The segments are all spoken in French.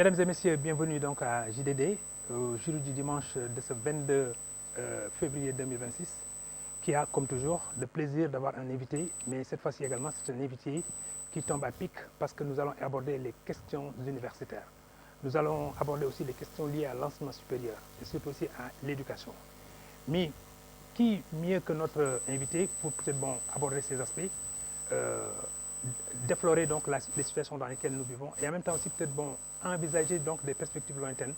Mesdames et messieurs, bienvenue donc à JDD, au jour du dimanche de ce 22 février 2026, qui a comme toujours le plaisir d'avoir un invité, mais cette fois-ci également c'est un invité qui tombe à pic parce que nous allons aborder les questions universitaires. Nous allons aborder aussi les questions liées à l'enseignement supérieur et surtout aussi à l'éducation. Mais qui mieux que notre invité pour peut-être aborder ces aspects, euh, déflorer donc les situations dans lesquelles nous vivons et en même temps aussi peut-être envisager donc des perspectives lointaines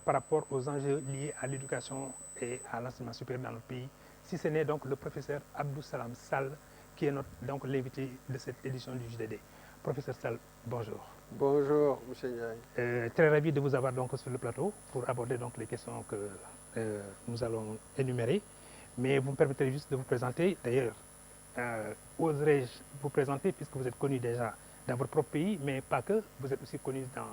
par rapport aux enjeux liés à l'éducation et à l'enseignement supérieur dans notre pays. Si ce n'est donc le professeur Abdou Salam Sall qui est donc l'invité de cette édition du JDD. Professeur Sall, bonjour. Bonjour, M. Ndiaye. Très ravi de vous avoir donc sur le plateau pour aborder donc les questions que nous allons énumérer. Mais vous me permettrez juste de vous présenter. D'ailleurs, oserais-je vous présenter puisque vous êtes connu déjà dans votre propre pays, mais pas que, vous êtes aussi connu dans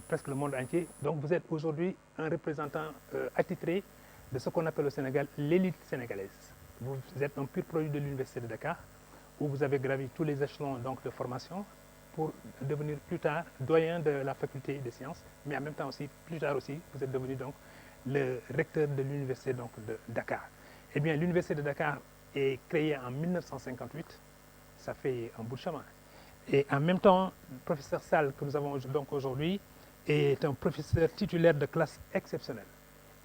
presque le monde entier. Donc vous êtes aujourd'hui un représentant attitré de ce qu'on appelle au Sénégal l'élite sénégalaise. Vous êtes un pur produit de l'Université de Dakar, où vous avez gravi tous les échelons donc, de formation pour devenir plus tard doyen de la faculté des sciences, mais en même temps aussi, plus tard aussi, vous êtes devenu donc le recteur de l'Université de Dakar. Eh bien, l'Université de Dakar est créée en 1958, ça fait un bout de chemin. Et en même temps, le professeur Sall, que nous avons donc aujourd'hui, est un professeur titulaire de classe exceptionnelle.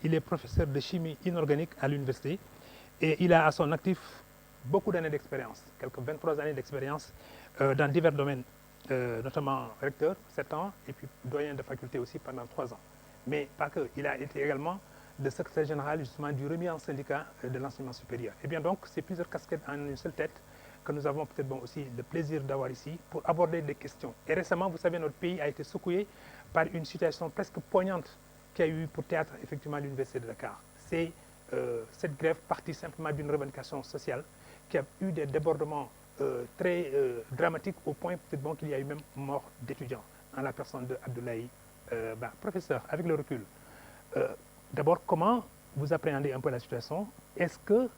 Il est professeur de chimie inorganique à l'université et il a à son actif beaucoup d'années d'expérience, quelques 23 années d'expérience dans divers domaines, notamment recteur, 7 ans, et puis doyen de faculté aussi pendant 3 ans. Mais pas que, il a été également le secrétaire général justement du remis en syndicat de l'enseignement supérieur. Et bien donc, c'est plusieurs casquettes en une seule tête que nous avons peut-être aussi le plaisir d'avoir ici pour aborder des questions. Et récemment, vous savez, notre pays a été secoué par une situation presque poignante qui a eu pour théâtre effectivement l'Université de Dakar. C'est cette grève partie simplement d'une revendication sociale qui a eu des débordements très dramatiques au point peut-être qu'il y a eu même mort d'étudiants en la personne de Abdoulaye Ba. Professeur, avec le recul, d'abord, comment vous appréhendez un peu la situation? Est-ce que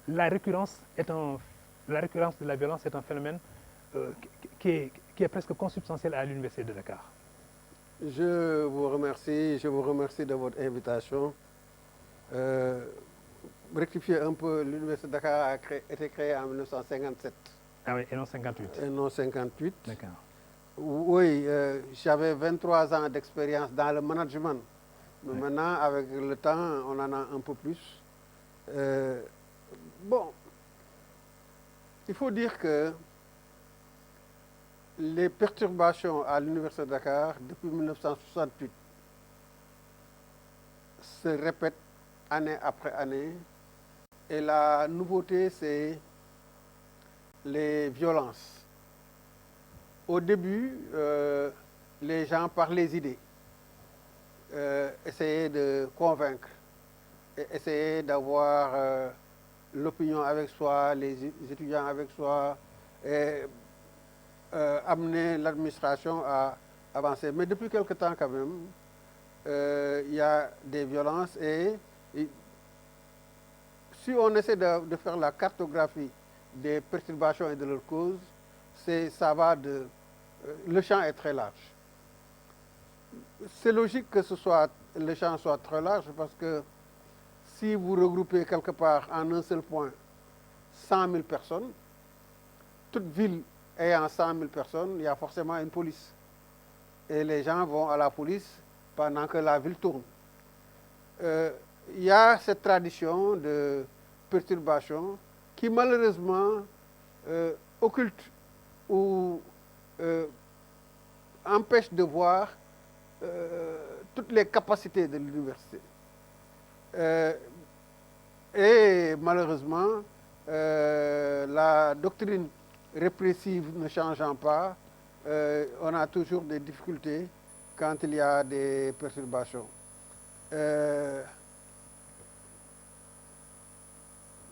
la récurrence de la violence est un phénomène qui est presque consubstantiel à l'Université de Dakar? Je vous remercie de votre invitation. Rectifier un peu, l'Université de Dakar a été créée en 1957. Ah oui, et non 58. Et non 58. D'accord. Oui, j'avais 23 ans d'expérience dans le management. Mais oui. Maintenant, avec le temps, on en a un peu plus. Bon, il faut dire que les perturbations à l'Université de Dakar depuis 1968 se répètent année après année. Et la nouveauté, c'est les violences. Au début, les gens par les idées essayaient de convaincre, essayaient d'avoir l'opinion avec soi, les étudiants avec soi, et amener l'administration à avancer. Mais depuis quelque temps quand même, il y a des violences et si on essaie de faire la cartographie des perturbations et de leurs causes, le champ est très large. C'est logique que le champ soit très large parce que si vous regroupez quelque part en un seul point 100 000 personnes, toute ville ayant 100 000 personnes, il y a forcément une police. Et les gens vont à la police pendant que la ville tourne. Il y a cette tradition de perturbation qui malheureusement occulte ou empêche de voir toutes les capacités de l'université. Et malheureusement, la doctrine répressive ne changeant pas, on a toujours des difficultés quand il y a des perturbations.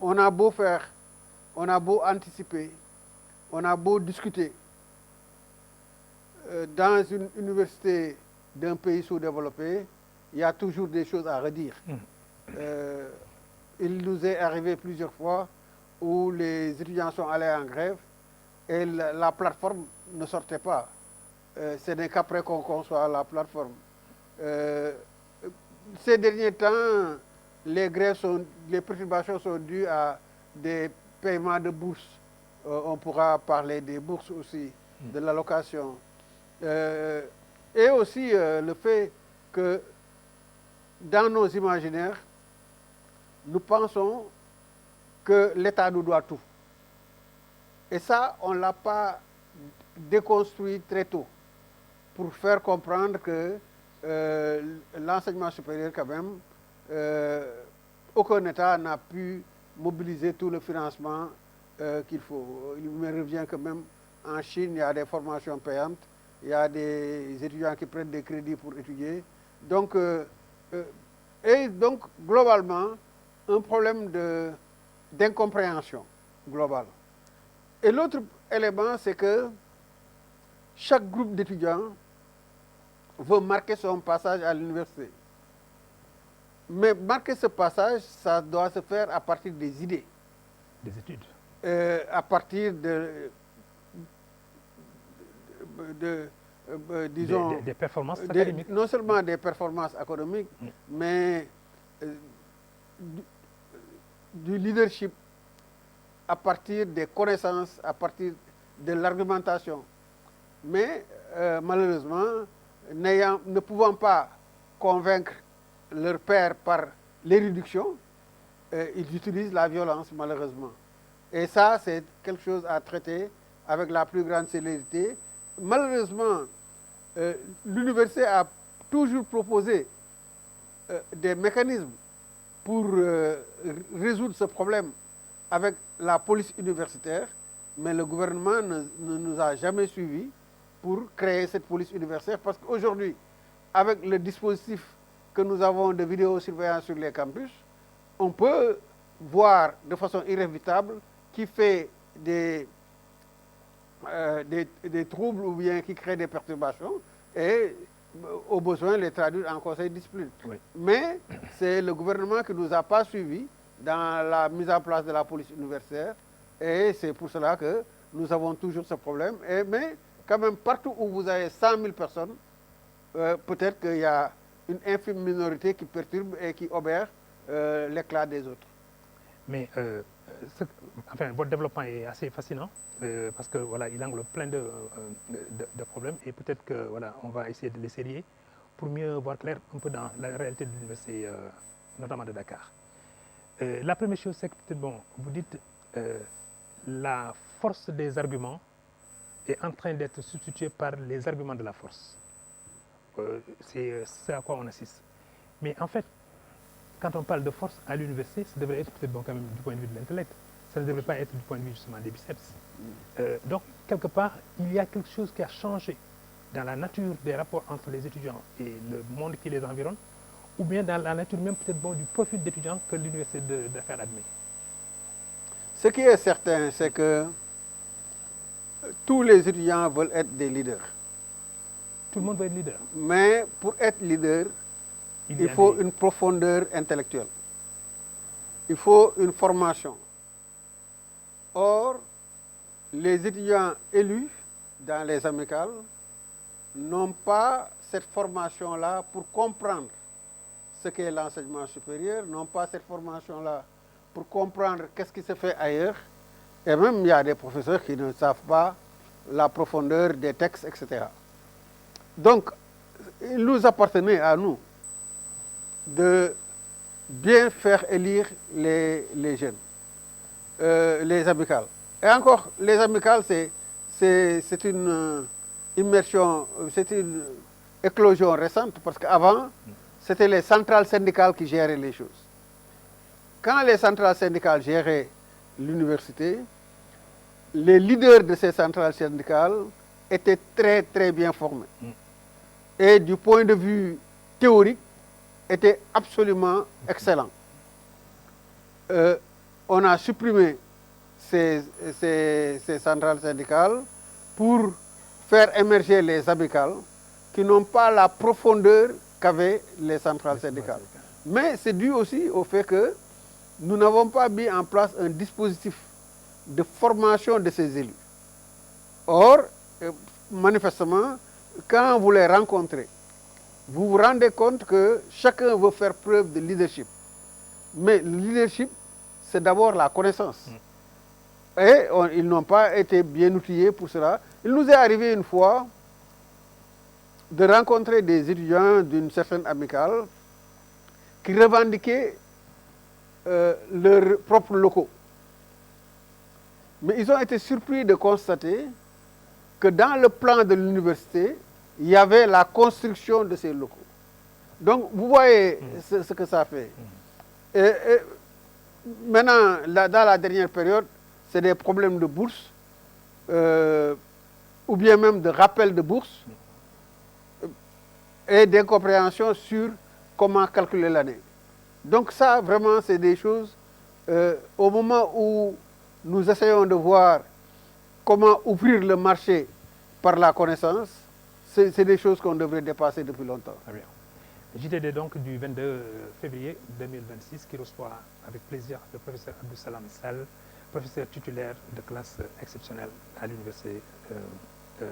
On a beau faire, on a beau anticiper, on a beau discuter. Dans une université d'un pays sous-développé, il y a toujours des choses à redire. Il nous est arrivé plusieurs fois où les étudiants sont allés en grève et la plateforme ne sortait pas. ce n'est qu'après qu'on conçoit la plateforme. Ces derniers temps, les perturbations sont dues à des paiements de bourses. On pourra parler des bourses aussi, de l'allocation. Et aussi le fait que dans nos imaginaires, nous pensons que l'État nous doit tout. Et ça, on ne l'a pas déconstruit très tôt pour faire comprendre que l'enseignement supérieur, quand même, aucun État n'a pu mobiliser tout le financement qu'il faut. Il me revient que même en Chine, il y a des formations payantes, il y a des étudiants qui prennent des crédits pour étudier. Donc, globalement, un problème d'incompréhension globale. Et l'autre élément, c'est que chaque groupe d'étudiants veut marquer son passage à l'université. Mais marquer ce passage, ça doit se faire à partir des idées. Des études. À partir disons... Des performances académiques. Non seulement des performances académiques, mais du leadership à partir des connaissances, à partir de l'argumentation. Mais malheureusement, ne pouvant pas convaincre leur père par l'érudition, ils utilisent la violence, malheureusement. Et ça, c'est quelque chose à traiter avec la plus grande célérité. Malheureusement, l'université a toujours proposé des mécanismes pour résoudre ce problème avec la police universitaire, mais le gouvernement ne nous a jamais suivis pour créer cette police universitaire, parce qu'aujourd'hui, avec le dispositif que nous avons de vidéosurveillance sur les campus, on peut voir de façon irrévitable qui fait des troubles ou bien qui crée des perturbations et au besoin les traduire en conseil de discipline. Oui. Mais c'est le gouvernement qui ne nous a pas suivis dans la mise en place de la police universitaire et c'est pour cela que nous avons toujours ce problème. Mais quand même, partout où vous avez 100 000 personnes, peut-être qu'il y a une infime minorité qui perturbe et qui obère l'éclat des autres. Mais enfin, votre développement est assez fascinant parce que voilà, il englobe plein de problèmes et peut-être que voilà, on va essayer de les sérier pour mieux voir clair un peu dans la réalité de l'université, notamment de Dakar. La première chose, c'est que peut-être bon, vous dites la force des arguments est en train d'être substituée par les arguments de la force. C'est à quoi on assiste. Mais en fait, quand on parle de force à l'université, ça devrait être peut-être bon quand même du point de vue de l'intellect. Ça ne devrait pas être du point de vue justement des biceps. Donc, quelque part, il y a quelque chose qui a changé dans la nature des rapports entre les étudiants et le monde qui les environne, ou bien dans la nature même peut-être bon, du profil d'étudiants que l'université de Dakar admet. Ce qui est certain, c'est que tous les étudiants veulent être des leaders. Tout le monde veut être leader. Mais pour être leader, il faut une profondeur intellectuelle. Il faut une formation. Or, les étudiants élus dans les amicales n'ont pas cette formation-là pour comprendre ce qu'est l'enseignement supérieur, n'ont pas cette formation-là pour comprendre qu'est-ce qui se fait ailleurs. Et même, il y a des professeurs qui ne savent pas la profondeur des textes, etc. Donc, il nous appartenait à nous de bien faire élire les jeunes, les amicales. Et encore, les amicales, c'est une immersion, c'est une éclosion récente, parce qu'avant, c'était les centrales syndicales qui géraient les choses. Quand les centrales syndicales géraient l'université, les leaders de ces centrales syndicales étaient très, très bien formés. Et du point de vue théorique, étaient absolument excellents. On a supprimé ces centrales syndicales pour faire émerger les amicales qui n'ont pas la profondeur qu'avaient les centrales syndicales. Mais c'est dû aussi au fait que nous n'avons pas mis en place un dispositif de formation de ces élus. Or, manifestement, quand vous les rencontrez, vous vous rendez compte que chacun veut faire preuve de leadership. Mais le leadership, c'est d'abord la connaissance. Et ils n'ont pas été bien outillés pour cela. Il nous est arrivé une fois de rencontrer des étudiants d'une certaine amicale qui revendiquaient leurs propres locaux. Mais ils ont été surpris de constater que dans le plan de l'université, il y avait la construction de ces locaux. Donc, vous voyez ce que ça fait. Et maintenant, dans la dernière période, c'est des problèmes de bourse, ou bien même de rappel de bourse, et d'incompréhension sur comment calculer l'année. Donc ça, vraiment, c'est des choses, au moment où nous essayons de voir comment ouvrir le marché par la connaissance, c'est des choses qu'on devrait dépasser depuis longtemps. Très bien. JTD donc du 22 février 2026 qui reçoit avec plaisir le professeur Abdou Salam Sall, professeur titulaire de classe exceptionnelle à l'université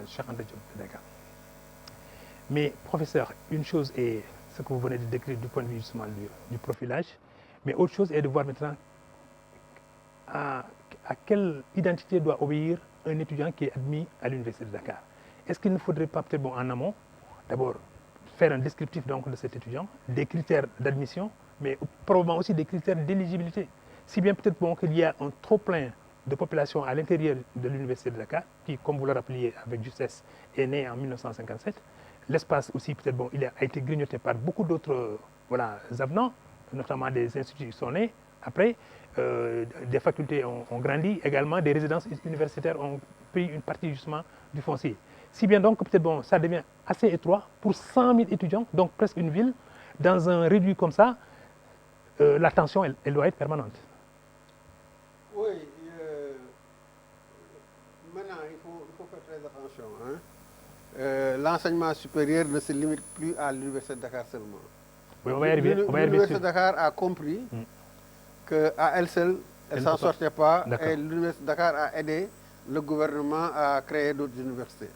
Cheikh Anta Diop de Dakar. Mais professeur, une chose est ce que vous venez de décrire du point de vue justement du profilage, mais autre chose est de voir maintenant à quelle identité doit obéir un étudiant qui est admis à l'université de Dakar. Est-ce qu'il ne faudrait pas peut-être en amont, d'abord faire un descriptif donc de cet étudiant, des critères d'admission, mais probablement aussi des critères d'éligibilité. Si bien peut-être qu'il y a un trop-plein de population à l'intérieur de l'université de Dakar, qui, comme vous le rappeliez avec justesse, est né en 1957. L'espace aussi, peut-être il a été grignoté par beaucoup d'autres avenants, notamment des instituts qui sont nés. Après, des facultés ont grandi, également des résidences universitaires ont pris une partie justement du foncier. Si bien donc, peut-être ça devient assez étroit pour 100 000 étudiants, donc presque une ville, dans un réduit comme ça, la tension, elle doit être permanente. Oui, maintenant, il faut faire très attention. Hein. L'enseignement supérieur ne se limite plus à l'université de Dakar seulement. Oui, on va y arriver. L'université de Dakar a compris qu'à elle seule, elle ne s'en sortait pas, et l'université de Dakar a aidé le gouvernement à créer d'autres universités.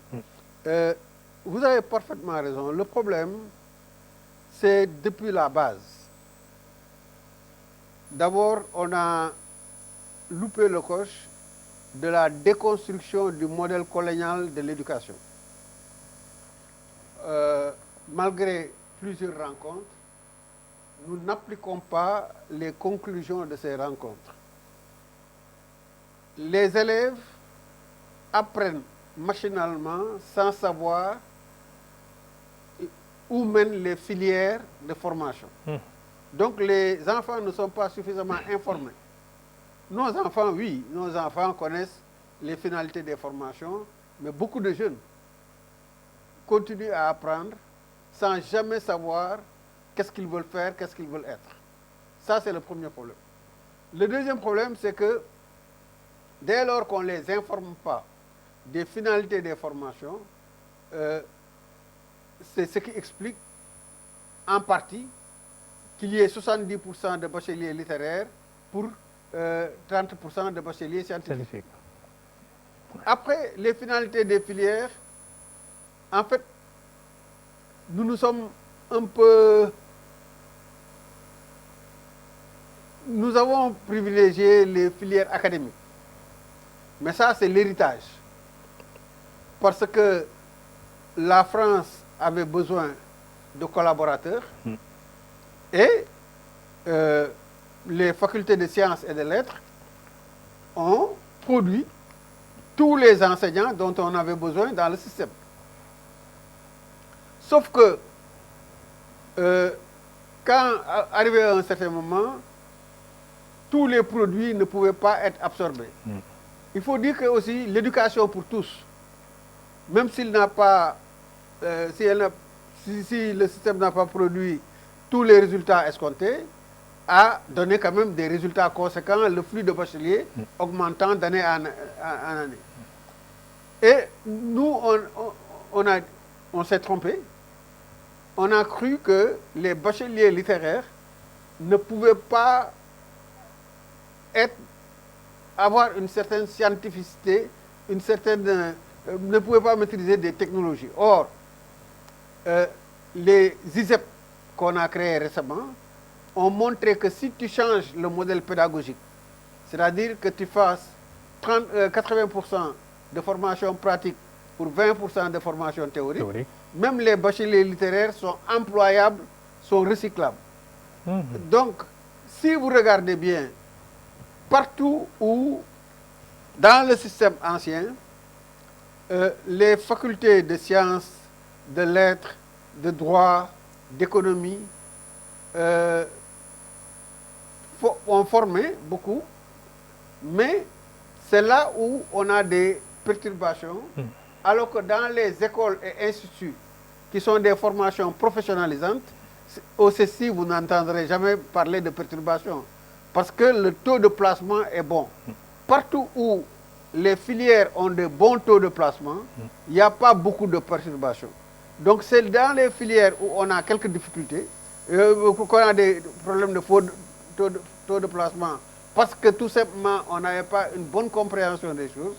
Vous avez parfaitement raison. Le problème, c'est depuis la base. D'abord, on a loupé le coche de la déconstruction du modèle colonial de l'éducation. Malgré plusieurs rencontres, nous n'appliquons pas les conclusions de ces rencontres. Les élèves apprennent machinalement, sans savoir où mènent les filières de formation. Donc les enfants ne sont pas suffisamment informés. Nos enfants, oui, nos enfants connaissent les finalités des formations, mais beaucoup de jeunes continuent à apprendre sans jamais savoir qu'est-ce qu'ils veulent faire, qu'est-ce qu'ils veulent être. Ça, c'est le premier problème. Le deuxième problème, c'est que dès lors qu'on ne les informe pas des finalités des formations, c'est ce qui explique en partie qu'il y ait 70% de bacheliers littéraires pour 30% de bacheliers scientifiques. Après les finalités des filières, en fait, nous nous sommes un peu... Nous avons privilégié les filières académiques. Mais ça, c'est l'héritage. Parce que la France avait besoin de collaborateurs et les facultés de sciences et de lettres ont produit tous les enseignants dont on avait besoin dans le système. Sauf que, quand arrivé à un certain moment, tous les produits ne pouvaient pas être absorbés. Il faut dire que aussi l'éducation pour tous, même s'il n'a pas, si le système n'a pas produit tous les résultats escomptés, a donné quand même des résultats conséquents, le flux de bacheliers augmentant d'année en année. Et nous, on s'est trompé. On a cru que les bacheliers littéraires ne pouvaient pas avoir une certaine scientificité, ne pouvaient pas maîtriser des technologies. Or, les ISEP qu'on a créés récemment ont montré que si tu changes le modèle pédagogique, c'est-à-dire que tu fasses 80% de formation pratique pour 20% de formation théorique, même les bacheliers littéraires sont employables, sont recyclables. Donc, si vous regardez bien, partout où, dans le système ancien, les facultés de sciences, de lettres, de droit, d'économie ont formé beaucoup, mais c'est là où on a des perturbations, alors que dans les écoles et instituts, qui sont des formations professionnalisantes, au CECI, vous n'entendrez jamais parler de perturbations, parce que le taux de placement est bon. Partout où les filières ont de bons taux de placement, il n'y a pas beaucoup de perturbations. Donc c'est dans les filières où on a quelques difficultés, qu'on a des problèmes de faux taux de placement, parce que tout simplement on n'avait pas une bonne compréhension des choses,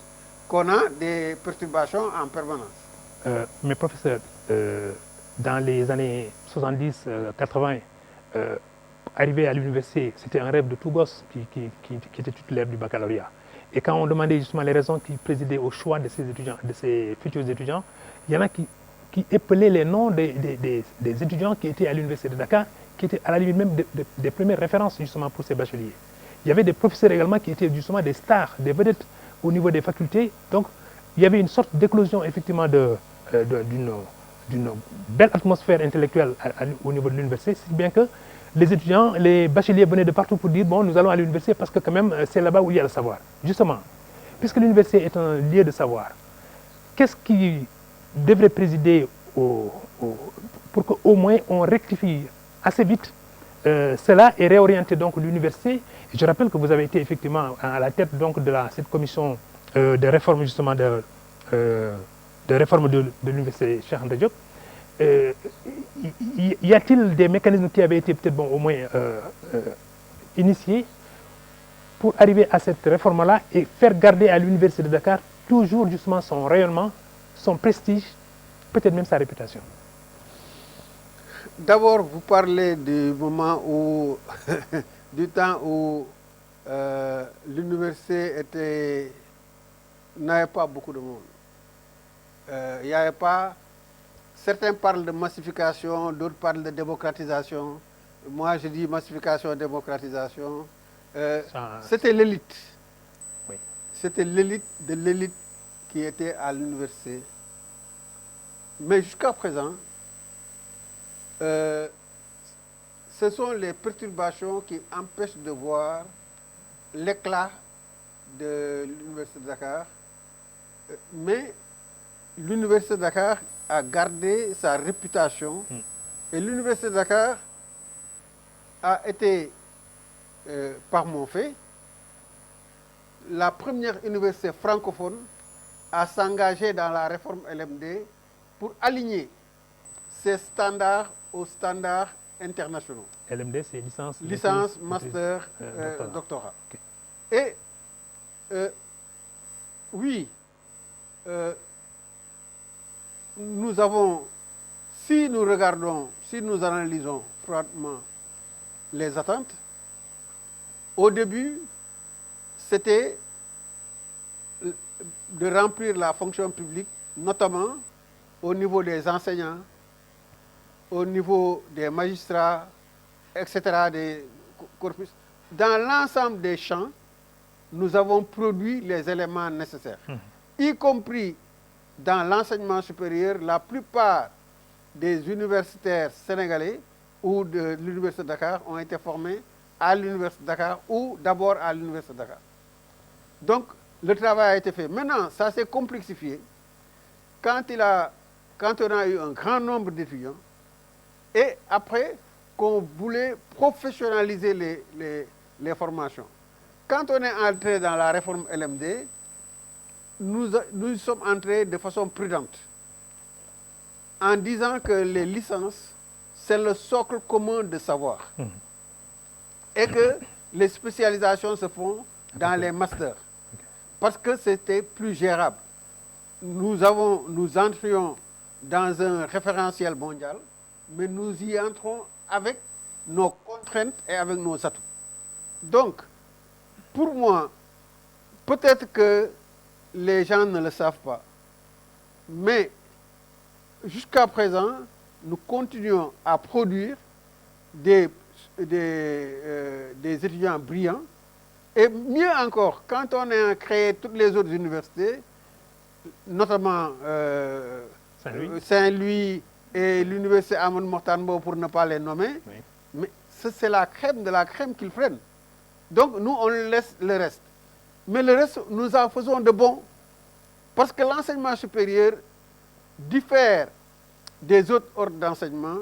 qu'on a des perturbations en permanence. Mais professeur, dans les années 70-80, arriver à l'université, c'était un rêve de tout gosse qui était titulaire du baccalauréat. Et quand on demandait justement les raisons qui présidaient au choix de ces étudiants, de ces futurs étudiants, il y en a qui épelaient les noms des étudiants qui étaient à l'université de Dakar, qui étaient à la limite même des premières références justement pour ces bacheliers. Il y avait des professeurs également qui étaient justement des stars, des vedettes au niveau des facultés. Donc il y avait une sorte d'éclosion effectivement d'une belle atmosphère intellectuelle au niveau de l'université, si bien que les étudiants, les bacheliers venaient de partout pour dire bon, nous allons à l'université parce que quand même c'est là-bas où il y a le savoir. Justement, puisque l'université est un lieu de savoir, qu'est-ce qui devrait présider pour qu'au moins on rectifie assez vite cela et réorienter donc l'université? Je rappelle que vous avez été effectivement à la tête donc de cette commission de réforme justement de réforme de l'université Cheikh Anta Diop. Y a-t-il des mécanismes qui avaient été peut-être bon, au moins initiés pour arriver à cette réforme-là et faire garder à l'université de Dakar toujours justement son rayonnement, son prestige, peut-être même sa réputation? D'abord, vous parlez du moment où, du temps où l'université n'avait pas beaucoup de monde. Il n'y avait pas. Certains parlent de massification, d'autres parlent de démocratisation. Moi, je dis massification, démocratisation. C'était l'élite. Oui. C'était l'élite de l'élite qui était à l'université. Mais jusqu'à présent, ce sont les perturbations qui empêchent de voir l'éclat de l'université de Dakar. Mais l'université de Dakar a gardé sa réputation et l'université de Dakar a été, par mon fait, la première université francophone à s'engager dans la réforme LMD pour aligner ses standards aux standards internationaux. LMD, c'est licence, master, doctorat. Okay. Et oui, nous avons, si nous regardons, si nous analysons froidement les attentes, au début, c'était de remplir la fonction publique, notamment au niveau des enseignants, au niveau des magistrats, etc., des corpus. Dans l'ensemble des champs, nous avons produit les éléments nécessaires, y compris dans l'enseignement supérieur. La plupart des universitaires sénégalais ou de l'université de Dakar ont été formés à l'université de Dakar ou d'abord à l'université de Dakar. Donc, le travail a été fait. Maintenant, ça s'est complexifié quand on a eu un grand nombre d'étudiants et après qu'on voulait professionnaliser les formations. Quand on est entré dans la réforme LMD, nous sommes entrés de façon prudente en disant que les licences, c'est le socle commun de savoir et que les spécialisations se font dans les masters parce que c'était plus gérable. Nous entrions dans un référentiel mondial, mais nous y entrons avec nos contraintes et avec nos atouts. Donc, pour moi, peut-être que les gens ne le savent pas, mais jusqu'à présent, nous continuons à produire des étudiants brillants. Et mieux encore, quand on a créé toutes les autres universités, notamment Saint-Louis et l'université Amadou Mahtar Mbow, pour ne pas les nommer, Oui. mais c'est la crème de la crème qu'ils prennent. Donc nous, on laisse le reste. Mais le reste, nous en faisons de bon. Parce que l'enseignement supérieur diffère des autres ordres d'enseignement.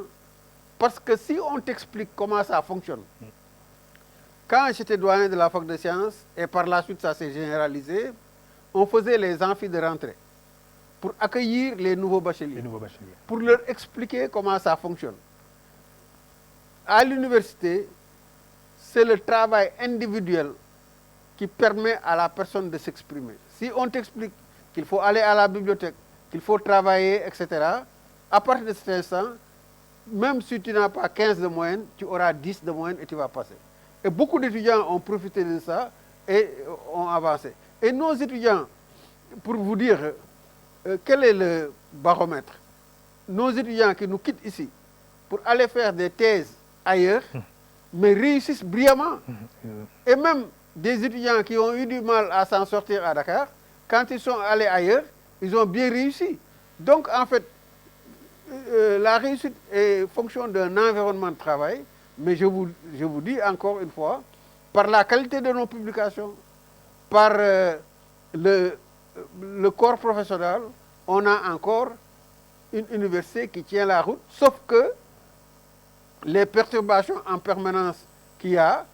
Parce que si on t'explique comment ça fonctionne, quand j'étais doyen de la fac de sciences, et par la suite ça s'est généralisé, on faisait les amphis de rentrée pour accueillir les nouveaux bacheliers, pour leur expliquer comment ça fonctionne. À l'université, c'est le travail individuel qui permet à la personne de s'exprimer. Si on t'explique qu'il faut aller à la bibliothèque, qu'il faut travailler, etc., à partir de cet instant, même si tu n'as pas 15 de moyenne, tu auras 10 de moyenne et tu vas passer. Et beaucoup d'étudiants ont profité de ça et ont avancé. Et nos étudiants, pour vous dire quel est le baromètre, nos étudiants qui nous quittent ici pour aller faire des thèses ailleurs, mais réussissent brillamment. Et même des étudiants qui ont eu du mal à s'en sortir à Dakar, quand ils sont allés ailleurs, ils ont bien réussi. Donc, en fait, la réussite est fonction d'un environnement de travail, mais je vous dis encore une fois, par la qualité de nos publications, par le corps professionnel, on a encore une université qui tient la route, sauf que les perturbations en permanence qu'il y a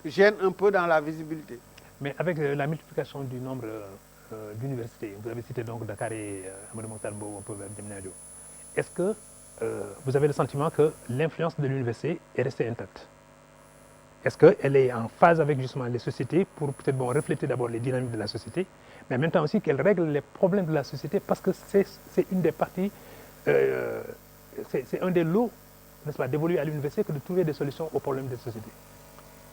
gênent un peu dans la visibilité. Mais avec la multiplication du nombre d'universités, vous avez cité donc Dakar et Amadou Mahtar Mbow, un peu vers Diamniadio, est-ce que vous avez le sentiment que l'influence de l'université est restée intacte? Est-ce qu'elle est en phase avec justement les sociétés pour peut-être refléter d'abord les dynamiques de la société, mais en même temps aussi qu'elle règle les problèmes de la société parce que c'est une des parties, c'est un des lots, n'est-ce pas, d'évoluer à l'université que de trouver des solutions aux problèmes des sociétés?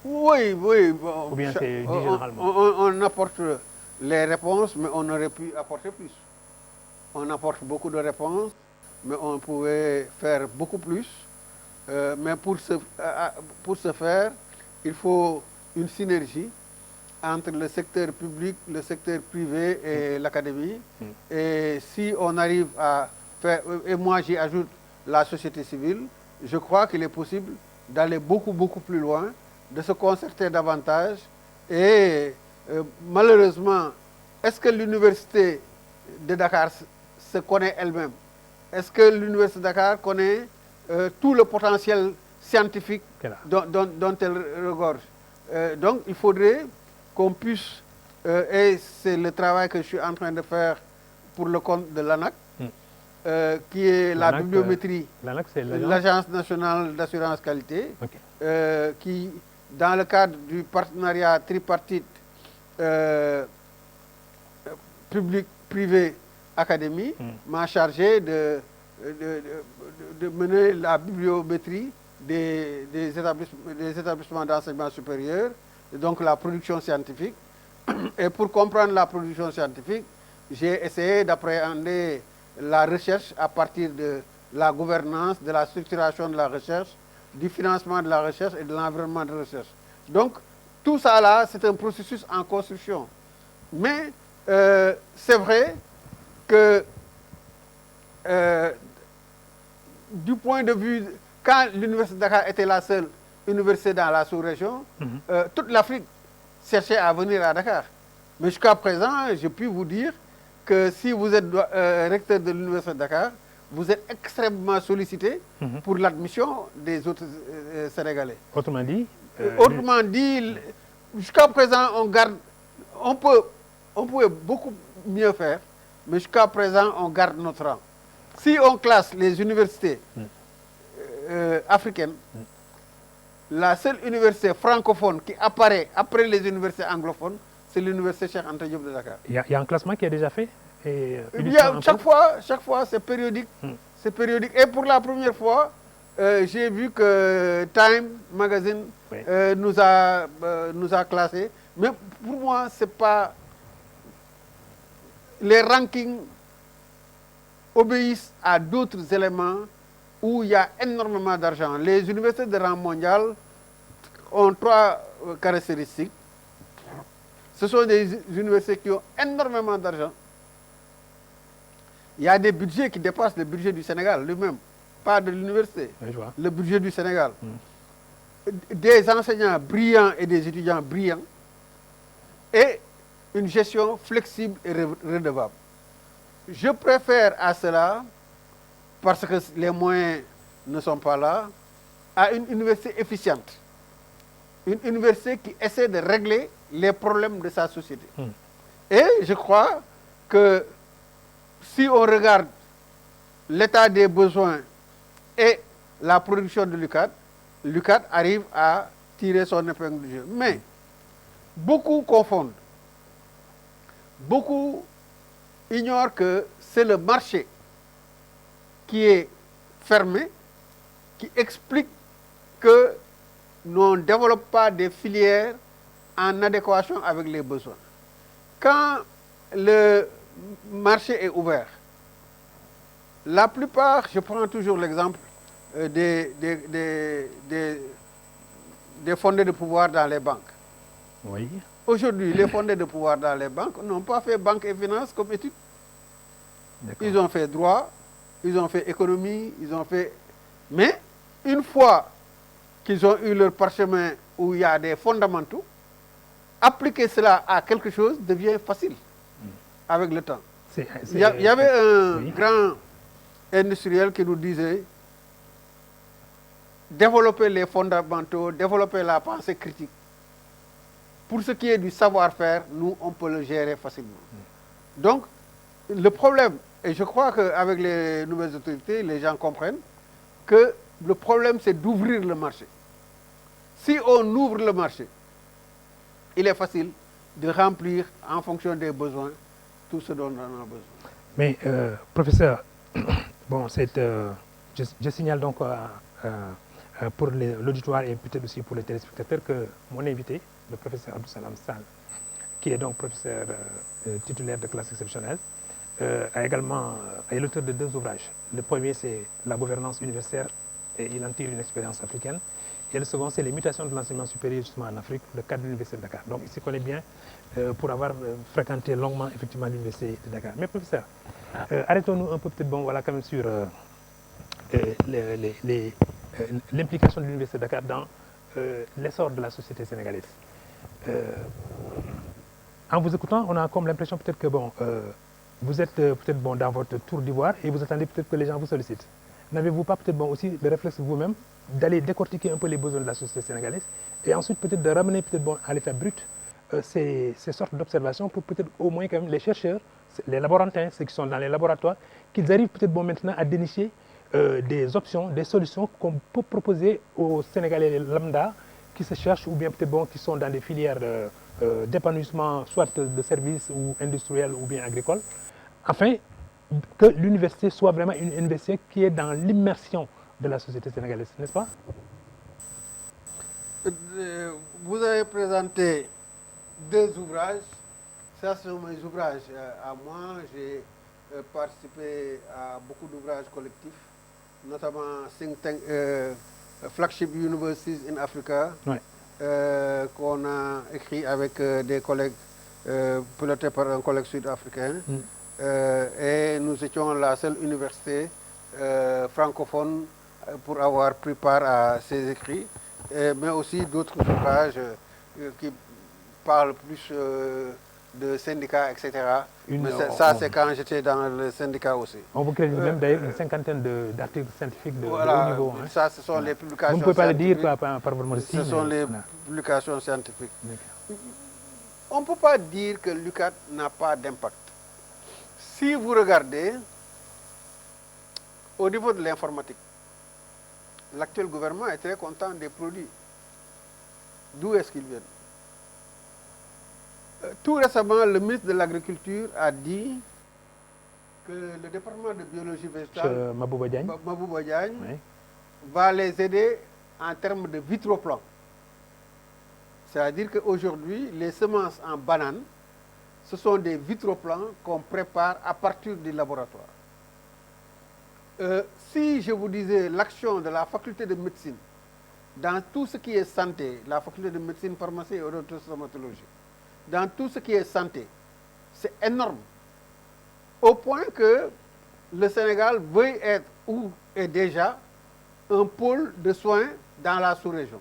Oui, oui. Bon, ou bien c'est dit généralement? On apporte les réponses, mais on aurait pu apporter plus. On apporte beaucoup de réponses, mais on pouvait faire beaucoup plus. Mais pour ce faire, il faut une synergie entre le secteur public, le secteur privé et l'académie. Et si on arrive à faire, et moi j'y ajoute la société civile, je crois qu'il est possible d'aller beaucoup plus loin, de se concerter davantage. Et malheureusement, est-ce que l'université de Dakar se connaît elle-même? Est-ce que l'université de Dakar connaît tout le potentiel scientifique dont elle regorge? Donc il faudrait qu'on puisse, et c'est le travail que je suis en train de faire pour le compte de l'ANAC, qui est la bibliométrie, l'Agence nationale d'assurance qualité, qui, dans le cadre du partenariat tripartite public-privé-académie, m'a chargé de mener la bibliométrie des établissements d'enseignement supérieur, et donc la production scientifique. Et pour comprendre la production scientifique, j'ai essayé d'appréhender la recherche à partir de la gouvernance, de la structuration de la recherche, du financement de la recherche et de l'environnement de recherche. Donc, tout ça là, c'est un processus en construction. Mais c'est vrai que du point de vue, quand l'université de Dakar était la seule université dans la sous-région, toute l'Afrique cherchait à venir à Dakar. Mais jusqu'à présent, je puis vous dire que si vous êtes recteur de l'université de Dakar, vous êtes extrêmement sollicité pour l'admission des autres Sénégalais. Autrement dit, jusqu'à présent, on peut beaucoup mieux faire, mais jusqu'à présent, on garde notre rang. Si on classe les universités africaines, la seule université francophone qui apparaît après les universités anglophones, c'est l'université Cheikh Anta Diop de Dakar. Il y a un classement qui est déjà fait? chaque fois, c'est périodique. C'est périodique. Et pour la première fois, j'ai vu que Time Magazine nous a classés. Mais pour moi, c'est pas... Les rankings obéissent à d'autres éléments où il y a énormément d'argent. Les universités de rang mondial ont 3 caractéristiques. Ce sont des universités qui ont énormément d'argent. Il y a des budgets qui dépassent le budget du Sénégal lui-même, pas de l'université, le budget du Sénégal. Des enseignants brillants et des étudiants brillants et une gestion flexible et redevable. Je préfère à cela, parce que les moyens ne sont pas là, à une université efficiente. Une université qui essaie de régler les problèmes de sa société. Et je crois que si on regarde l'état des besoins et la production de l'UCAD arrive à tirer son épingle du jeu. Mais beaucoup confondent. Beaucoup ignorent que c'est le marché qui est fermé, qui explique que l'on ne développe pas des filières en adéquation avec les besoins. Quand le marché est ouvert, la plupart, je prends toujours l'exemple des fondés de pouvoir dans les banques. Oui. Aujourd'hui, les fondés de pouvoir dans les banques n'ont pas fait banque et finance comme étude. Ils ont fait droit, ils ont fait économie, ils ont fait... Mais une fois qu'ils ont eu leur parchemin où il y a des fondamentaux, appliquer cela à quelque chose devient facile avec le temps. Il y avait un grand industriel qui nous disait développer les fondamentaux, développer la pensée critique. Pour ce qui est du savoir-faire, nous, on peut le gérer facilement. Donc, le problème, et je crois qu'avec les nouvelles autorités, les gens comprennent que le problème, c'est d'ouvrir le marché. Si on ouvre le marché, il est facile de remplir en fonction des besoins tout ce dont on a besoin. Mais, professeur, bon, je signale donc pour l'auditoire et peut-être aussi pour les téléspectateurs que mon invité, le professeur Abdou Salam Sall, qui est donc professeur titulaire de classe exceptionnelle, est l'auteur de 2 ouvrages. Le premier, c'est La gouvernance universitaire et il en tire une expérience africaine. Et le second, c'est Les mutations de l'enseignement supérieur justement en Afrique, le cadre de l'Université de Dakar. Donc, il s'y connaît bien pour avoir fréquenté longuement effectivement l'Université de Dakar. Mais professeur, arrêtons-nous un peu peut-être quand même sur l'implication de l'Université de Dakar dans l'essor de la société sénégalaise. En vous écoutant, on a comme l'impression peut-être que vous êtes peut-être dans votre tour d'ivoire et vous attendez peut-être que les gens vous sollicitent. N'avez-vous pas peut-être aussi le réflexe vous-même d'aller décortiquer un peu les besoins de la société sénégalaise et ensuite peut-être de ramener peut-être à l'état brut ces sortes d'observations pour peut-être au moins quand même les chercheurs, les laborantins, ceux qui sont dans les laboratoires, qu'ils arrivent peut-être maintenant à dénicher des options, des solutions qu'on peut proposer aux Sénégalais lambda qui se cherchent ou bien peut-être qui sont dans des filières d'épanouissement soit de services ou industriels ou bien agricoles, afin que l'université soit vraiment une université qui est dans l'immersion de la société sénégalaise, n'est-ce pas? Vous avez présenté 2 ouvrages. Ça, ce sont mes ouvrages à moi. J'ai participé à beaucoup d'ouvrages collectifs, notamment Think Tank, Flagship Universities in Africa, qu'on a écrit avec des collègues, pilotés par un collègue sud-africain. Et nous étions la seule université francophone pour avoir pris part à ces écrits, mais aussi d'autres ouvrages qui parlent plus de syndicats, etc. Mais ça, c'est quand j'étais dans le syndicat aussi. On vous crée même d'ailleurs une 50aine d'articles scientifiques de haut niveau. Hein. Ça, ce sont les publications. Vous ne pouvez pas le dire par votre modestie. Ce sont les publications scientifiques. On ne peut pas dire que l'UCAD n'a pas d'impact. Si vous regardez, au niveau de l'informatique, l'actuel gouvernement est très content des produits. D'où est-ce qu'ils viennent? Tout récemment, le ministre de l'Agriculture a dit que le département de biologie Monsieur végétale, Mabouba Diagne, Mabouba Diagne, oui. va les aider en termes de vitroplan. C'est-à-dire qu'aujourd'hui, les semences en banane, ce sont des vitroplans qu'on prépare à partir du laboratoire. Si je vous disais l'action de la faculté de médecine dans tout ce qui est santé, la faculté de médecine, pharmacie et odontostomatologie, dans tout ce qui est santé, c'est énorme. Au point que le Sénégal veuille être ou est déjà un pôle de soins dans la sous-région.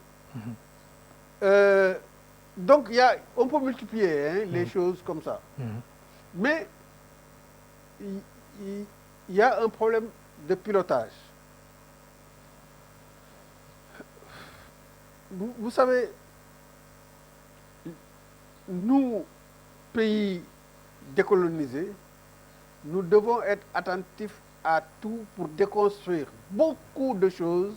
Donc, on peut multiplier les choses comme ça. Mais il y a un problème de pilotage. Vous savez, nous, pays décolonisés, nous devons être attentifs à tout pour déconstruire beaucoup de choses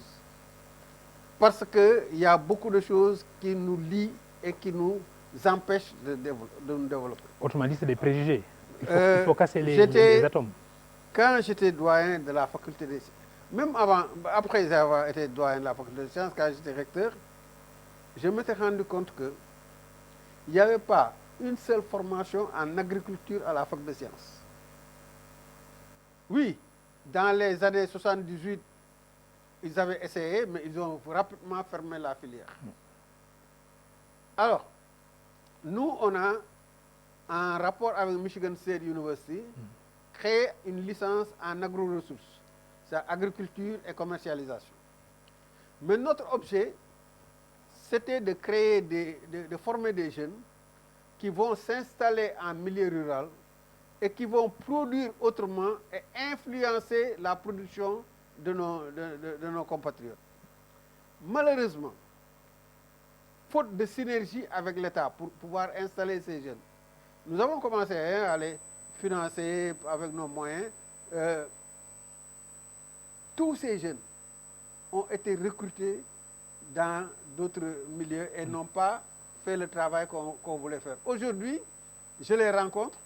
parce qu'il y a beaucoup de choses qui nous lient et qui nous empêchent de nous développer. Autrement dit, c'est des préjugés. Il faut casser les atomes. Quand j'étais doyen de la faculté des sciences, même après avoir été doyen de la faculté des sciences, quand j'étais recteur, je m'étais rendu compte qu'il n'y avait pas une seule formation en agriculture à la fac de sciences. Oui, dans les années 78, ils avaient essayé, mais ils ont rapidement fermé la filière. Alors, nous, on a, en rapport avec Michigan State University, créé une licence en agro-ressources, c'est agriculture et commercialisation. Mais notre objet, c'était de créer, de former des jeunes qui vont s'installer en milieu rural et qui vont produire autrement et influencer la production de nos compatriotes. Malheureusement, faute de synergie avec l'État pour pouvoir installer ces jeunes, nous avons commencé à les financer avec nos moyens. Tous ces jeunes ont été recrutés dans d'autres milieux et n'ont pas fait le travail qu'on voulait faire. Aujourd'hui, je les rencontre,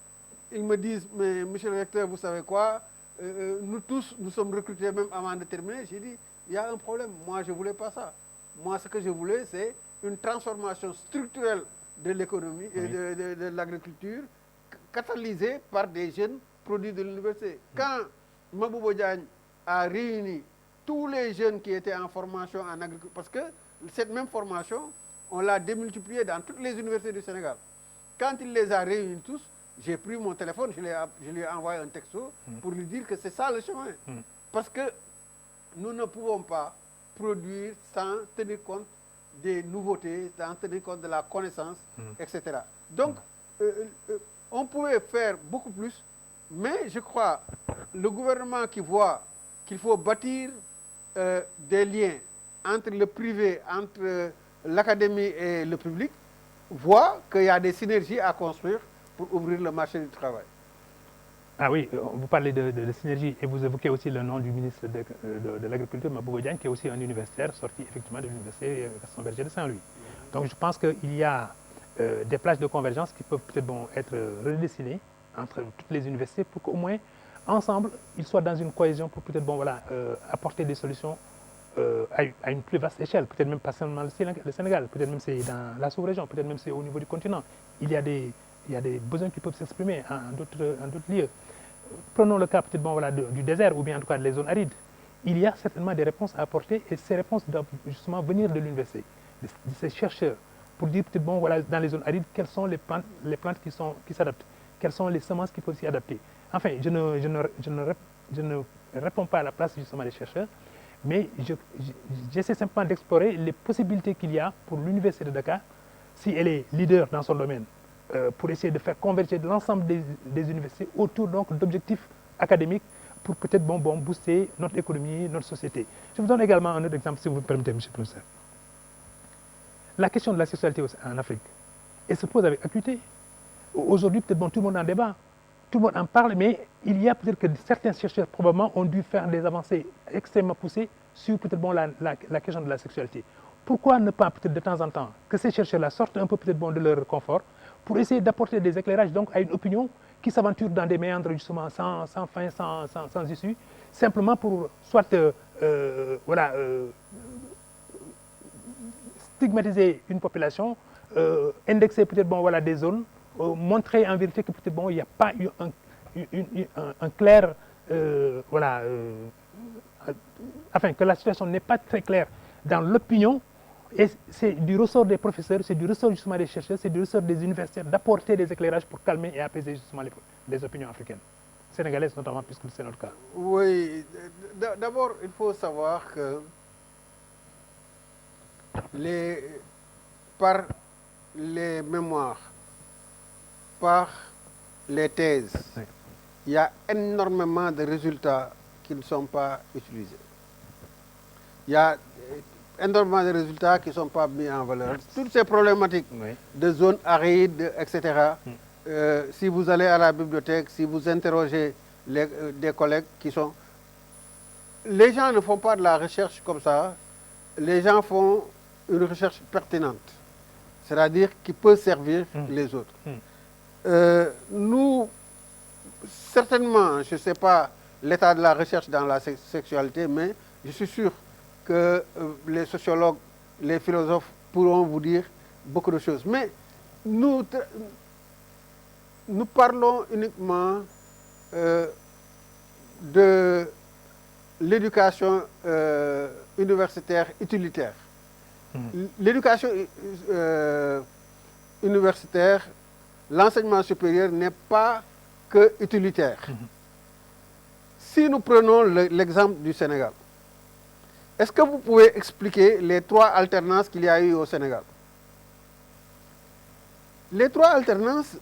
ils me disent, mais monsieur le recteur, vous savez quoi, nous tous, nous sommes recrutés même avant de terminer. J'ai dit, il y a un problème, moi je ne voulais pas ça. Moi, ce que je voulais, c'est une transformation structurelle de l'économie et de l'agriculture catalysée par des jeunes produits de l'université. Quand Mabouba Diagne a réuni tous les jeunes qui étaient en formation en agriculture, parce que cette même formation, on l'a démultipliée dans toutes les universités du Sénégal. Quand il les a réunis tous, j'ai pris mon téléphone, je lui ai envoyé un texto pour lui dire que c'est ça le chemin. Parce que nous ne pouvons pas produire sans tenir compte des nouveautés, sans tenir compte de la connaissance, etc. Donc, on pouvait faire beaucoup plus, mais je crois le gouvernement qui voit qu'il faut bâtir des liens entre le privé, entre l'académie et le public, voit qu'il y a des synergies à construire pour ouvrir le marché du travail. Ah oui, vous parlez de synergie et vous évoquez aussi le nom du ministre de l'Agriculture, Mabouba Diagne, qui est aussi un universitaire sorti effectivement de l'université Gaston Berger de Saint-Louis. Donc je pense qu'il y a des plages de convergence qui peuvent peut-être être redessinées entre toutes les universités pour qu'au moins, ensemble, ils soient dans une cohésion pour peut-être apporter des solutions à une plus vaste échelle, peut-être même pas seulement le Sénégal, peut-être même c'est dans la sous-région, peut-être même c'est au niveau du continent. Il y a des besoins qui peuvent s'exprimer en d'autres lieux. Prenons le cas peut-être du désert ou bien en tout cas des zones arides. Il y a certainement des réponses à apporter et ces réponses doivent justement venir de l'université, de ces chercheurs, pour dire peut-être dans les zones arides, quelles sont les plantes qui s'adaptent, quelles sont les semences qui peuvent s'y adapter. Enfin, je ne réponds pas à la place justement des chercheurs, mais j'essaie simplement d'explorer les possibilités qu'il y a pour l'université de Dakar, si elle est leader dans son domaine, pour essayer de faire converger l'ensemble des universités autour d'objectifs académiques pour peut-être booster notre économie, notre société. Je vous donne également un autre exemple, si vous me permettez, monsieur le professeur. La question de la sexualité en Afrique, elle se pose avec acuité. Aujourd'hui, peut-être tout le monde en débat, tout le monde en parle, mais il y a peut-être que certains chercheurs probablement ont dû faire des avancées extrêmement poussées sur peut-être la question de la sexualité. Pourquoi ne pas peut-être de temps en temps que ces chercheurs-là sortent un peu peut-être de leur confort pour essayer d'apporter des éclairages donc à une opinion qui s'aventurent dans des méandres justement sans fin, sans issue, simplement pour soit voilà, stigmatiser une population, indexer peut-être bon, voilà, des zones, montrer en vérité que peut-être bon, il n'y a pas eu un clair, voilà, afin que la situation n'est pas très claire dans l'opinion. Et c'est du ressort des professeurs, c'est du ressort justement des chercheurs, c'est du ressort des universitaires d'apporter des éclairages pour calmer et apaiser justement les opinions africaines, sénégalaises notamment, puisque c'est notre cas. Oui, d'abord, il faut savoir que par les mémoires, par les thèses, oui, il y a énormément de résultats qui ne sont pas utilisés. Il y a énormément de résultats qui ne sont pas mis en valeur. Toutes ces problématiques, oui, de zones arides, etc., si vous allez à la bibliothèque, si vous interrogez des collègues qui sont... Les gens ne font pas de la recherche comme ça. Les gens font une recherche pertinente, c'est-à-dire qui peut servir les autres. Nous, certainement, je ne sais pas l'état de la recherche dans la sexualité, mais je suis sûr que les sociologues, les philosophes pourront vous dire beaucoup de choses. Mais nous parlons uniquement de l'éducation universitaire utilitaire. L'éducation universitaire, l'enseignement supérieur n'est pas que utilitaire. Si nous prenons l'exemple du Sénégal, est-ce que vous pouvez expliquer les 3 alternances qu'il y a eu au Sénégal? Les 3 alternances,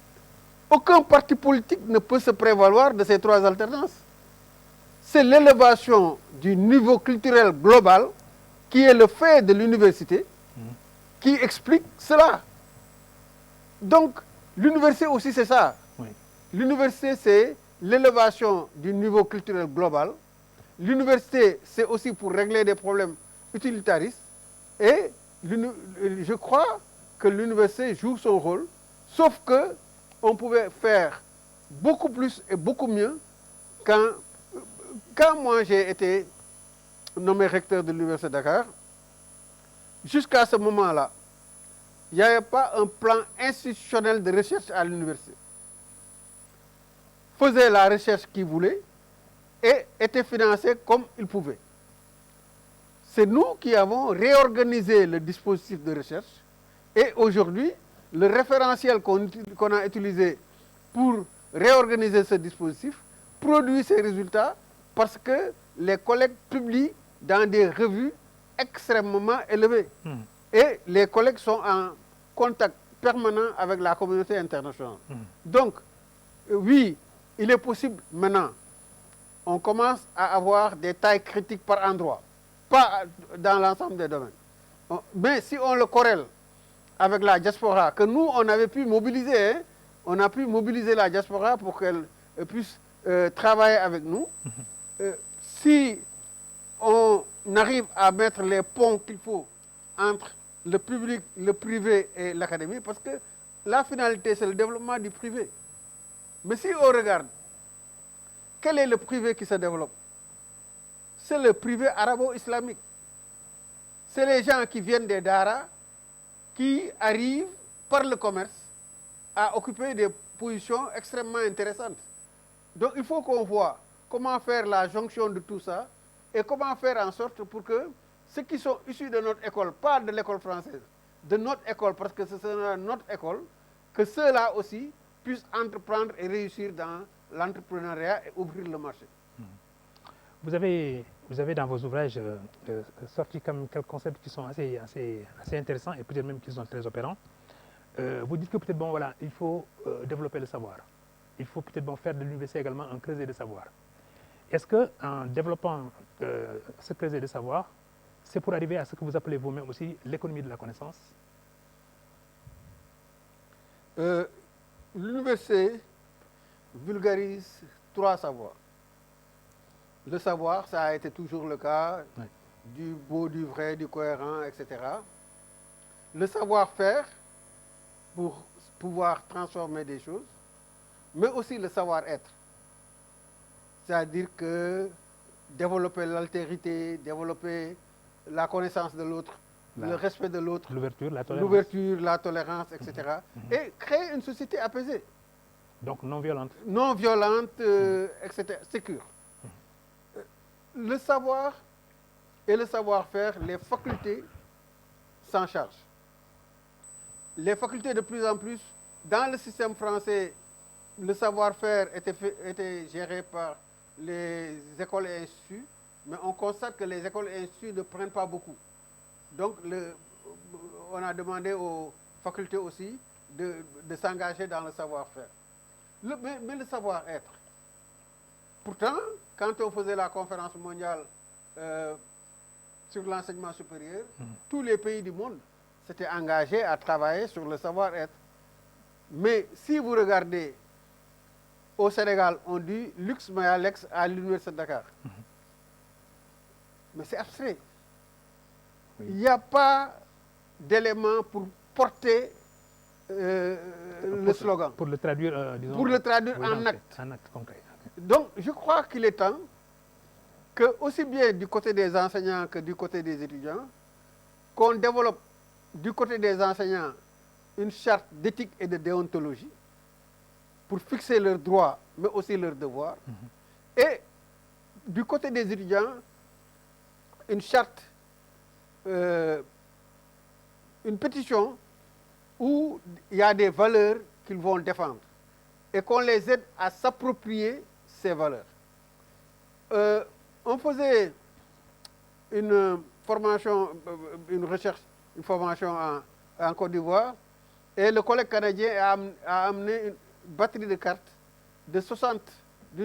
aucun parti politique ne peut se prévaloir de ces 3 alternances. C'est l'élévation du niveau culturel global qui est le fait de l'université qui explique cela. Donc, l'université aussi, c'est ça. Oui. L'université, c'est l'élévation du niveau culturel global. L'université, c'est aussi pour régler des problèmes utilitaristes. Et je crois que l'université joue son rôle, sauf que on pouvait faire beaucoup plus et beaucoup mieux quand moi j'ai été nommé recteur de l'Université de Dakar. Jusqu'à ce moment-là, il n'y avait pas un plan institutionnel de recherche à l'université. Faisait la recherche qu'il voulait et était financé comme il pouvait. C'est nous qui avons réorganisé le dispositif de recherche et aujourd'hui, le référentiel qu'on a utilisé pour réorganiser ce dispositif produit ces résultats parce que les collègues publient dans des revues extrêmement élevées. Et les collègues sont en contact permanent avec la communauté internationale. Donc, oui, il est possible maintenant, on commence à avoir des tailles critiques par endroit, pas dans l'ensemble des domaines. Mais si on le corrèle avec la diaspora, que nous, on avait pu mobiliser, hein, on a pu mobiliser la diaspora pour qu'elle puisse travailler avec nous. Si on arrive à mettre les ponts qu'il faut entre le public, le privé et l'académie, parce que la finalité, c'est le développement du privé. Mais si on regarde, quel est le privé qui se développe? C'est le privé arabo-islamique. C'est les gens qui viennent des daras, qui arrivent par le commerce à occuper des positions extrêmement intéressantes. Donc il faut qu'on voit comment faire la jonction de tout ça et comment faire en sorte pour que ceux qui sont issus de notre école, pas de l'école française, de notre école, parce que ce sera notre école, que ceux-là aussi puissent entreprendre et réussir dans l'entrepreneuriat et ouvrir le marché. Vous avez dans vos ouvrages sorti comme quelques concepts qui sont assez intéressants et peut-être même qui sont très opérants. Vous dites que peut-être bon voilà, il faut développer le savoir. Il faut peut-être bon faire de l'université également un creuset de savoir. Est-ce que en développant ce creuset de savoir, c'est pour arriver à ce que vous appelez vous-même aussi l'économie de la connaissance? L'université vulgarise 3 savoirs. Le savoir, ça a été toujours le cas, oui, du beau, du vrai, du cohérent, etc. Le savoir-faire, pour pouvoir transformer des choses. mais aussi le savoir-être. C'est-à-dire que développer l'altérité, développer la connaissance de l'autre, le respect de l'autre, l'ouverture, la tolérance, etc. Et créer une société apaisée. Donc non violente. Non violente, etc. Sécure. Le savoir et le savoir-faire, les facultés s'en chargent. Les facultés de plus en plus, dans le système français, le savoir-faire était géré par les écoles et instituts, mais on constate que les écoles et instituts ne prennent pas beaucoup. Donc, on a demandé aux facultés aussi de s'engager dans le savoir-faire. Mais le savoir-être. Pourtant, quand on faisait la conférence mondiale sur l'enseignement supérieur, tous les pays du monde s'étaient engagés à travailler sur le savoir-être. Mais si vous regardez, au Sénégal, on dit Lux Maya Lex à l'Université de Dakar. Mais c'est abstrait. Oui. Il n'y a pas d'élément pour porter le slogan. Pour le traduire, disons, pour le traduire en acte. En acte concret. Donc, je crois qu'il est temps que, aussi bien du côté des enseignants que du côté des étudiants, qu'on développe du côté des enseignants une charte d'éthique et de déontologie pour fixer leurs droits, mais aussi leurs devoirs. Et du côté des étudiants, une charte, une pétition où il y a des valeurs qu'ils vont défendre et qu'on les aide à s'approprier ces valeurs. On faisait une formation, une recherche, une formation en Côte d'Ivoire, et le collègue canadien a amené une batterie de cartes d'une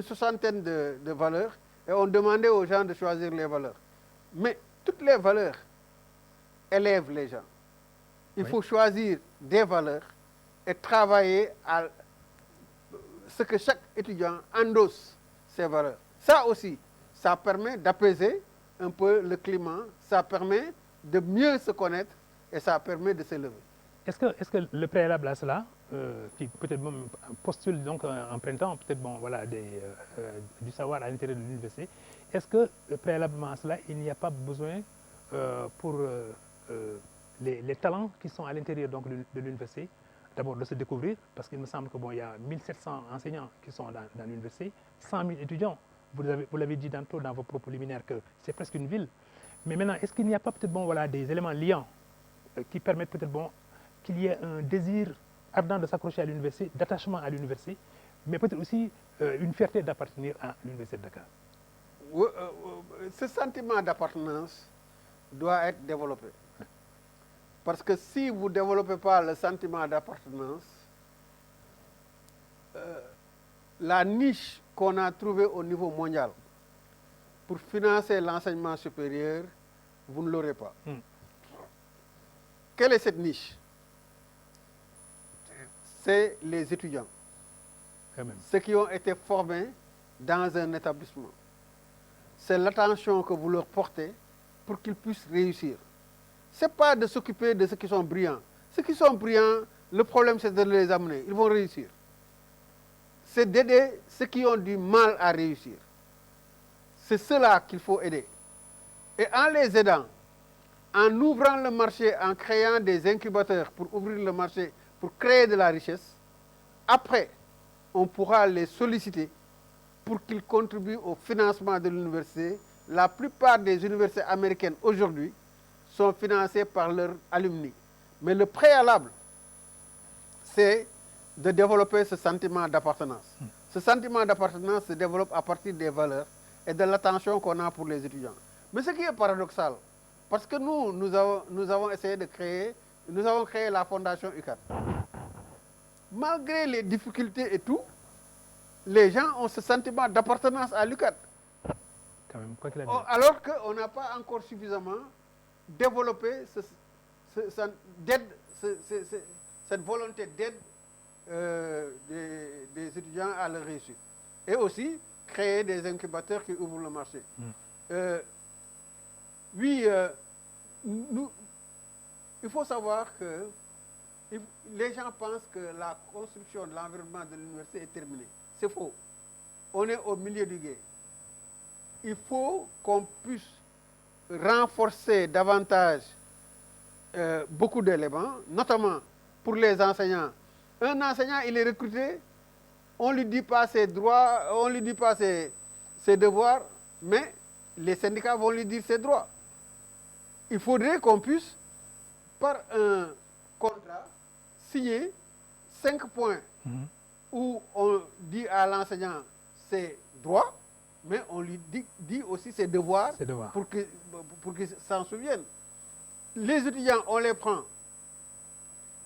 soixantaine de valeurs, et on demandait aux gens de choisir les valeurs. Mais toutes les valeurs élèvent les gens. Il faut choisir des valeurs et travailler à ce que chaque étudiant endosse ces valeurs. Ça aussi, ça permet d'apaiser un peu le climat, ça permet de mieux se connaître et ça permet de s'élever. Est-ce que le préalable à cela, qui peut-être postule donc en printemps, peut-être voilà, du savoir à l'intérieur de l'université, est-ce que préalablement à cela, il n'y a pas besoin pour les talents qui sont à l'intérieur donc de l'université, d'abord de se découvrir, parce qu'il me semble que il y a 1700 enseignants qui sont dans l'université, 100 000 étudiants. Vous l'avez dit tantôt dans vos propos liminaires que c'est presque une ville. Mais maintenant, est-ce qu'il n'y a pas peut-être voilà, des éléments liants qui permettent peut-être qu'il y ait un désir ardent de s'accrocher à l'université, d'attachement à l'université, mais peut-être aussi une fierté d'appartenir à l'université de Dakar? Ce sentiment d'appartenance doit être développé. Parce que si vous ne développez pas le sentiment d'appartenance, la niche qu'on a trouvée au niveau mondial pour financer l'enseignement supérieur, vous ne l'aurez pas. Quelle est cette niche? C'est les étudiants. Ceux qui ont été formés dans un établissement. C'est l'attention que vous leur portez pour qu'ils puissent réussir. Ce n'est pas de s'occuper de ceux qui sont brillants. Ceux qui sont brillants, le problème c'est de les amener. Ils vont réussir. C'est d'aider ceux qui ont du mal à réussir. C'est cela qu'il faut aider. Et en les aidant, en ouvrant le marché, en créant des incubateurs pour ouvrir le marché, pour créer de la richesse, après, on pourra les solliciter pour qu'ils contribuent au financement de l'université. La plupart des universités américaines aujourd'hui sont financées par leurs alumni. Mais le préalable, c'est de développer ce sentiment d'appartenance. Ce sentiment d'appartenance se développe à partir des valeurs et de l'attention qu'on a pour les étudiants. Mais ce qui est paradoxal, parce que nous avons essayé de créer, nous avons créé la fondation UCAD. Malgré les difficultés et tout, les gens ont ce sentiment d'appartenance à l'UCAD. Alors qu'on n'a pas encore suffisamment développé cette volonté d'aide des étudiants à leur réussite. Et aussi créer des incubateurs qui ouvrent le marché. Il faut savoir qu'il Les gens pensent que la construction de l'environnement de l'université est terminée. C'est faux. On est au milieu du gué. Il faut qu'on puisse renforcer davantage beaucoup d'éléments, notamment pour les enseignants. Un enseignant, il est recruté, on ne lui dit pas ses droits, on ne lui dit pas ses devoirs, mais les syndicats vont lui dire ses droits. Il faudrait qu'on puisse, par un contrat, signer 5 points où on dit à l'enseignant ses droits, mais on lui dit aussi ses devoirs, pour qu'il s'en souvienne. Les étudiants, on les prend.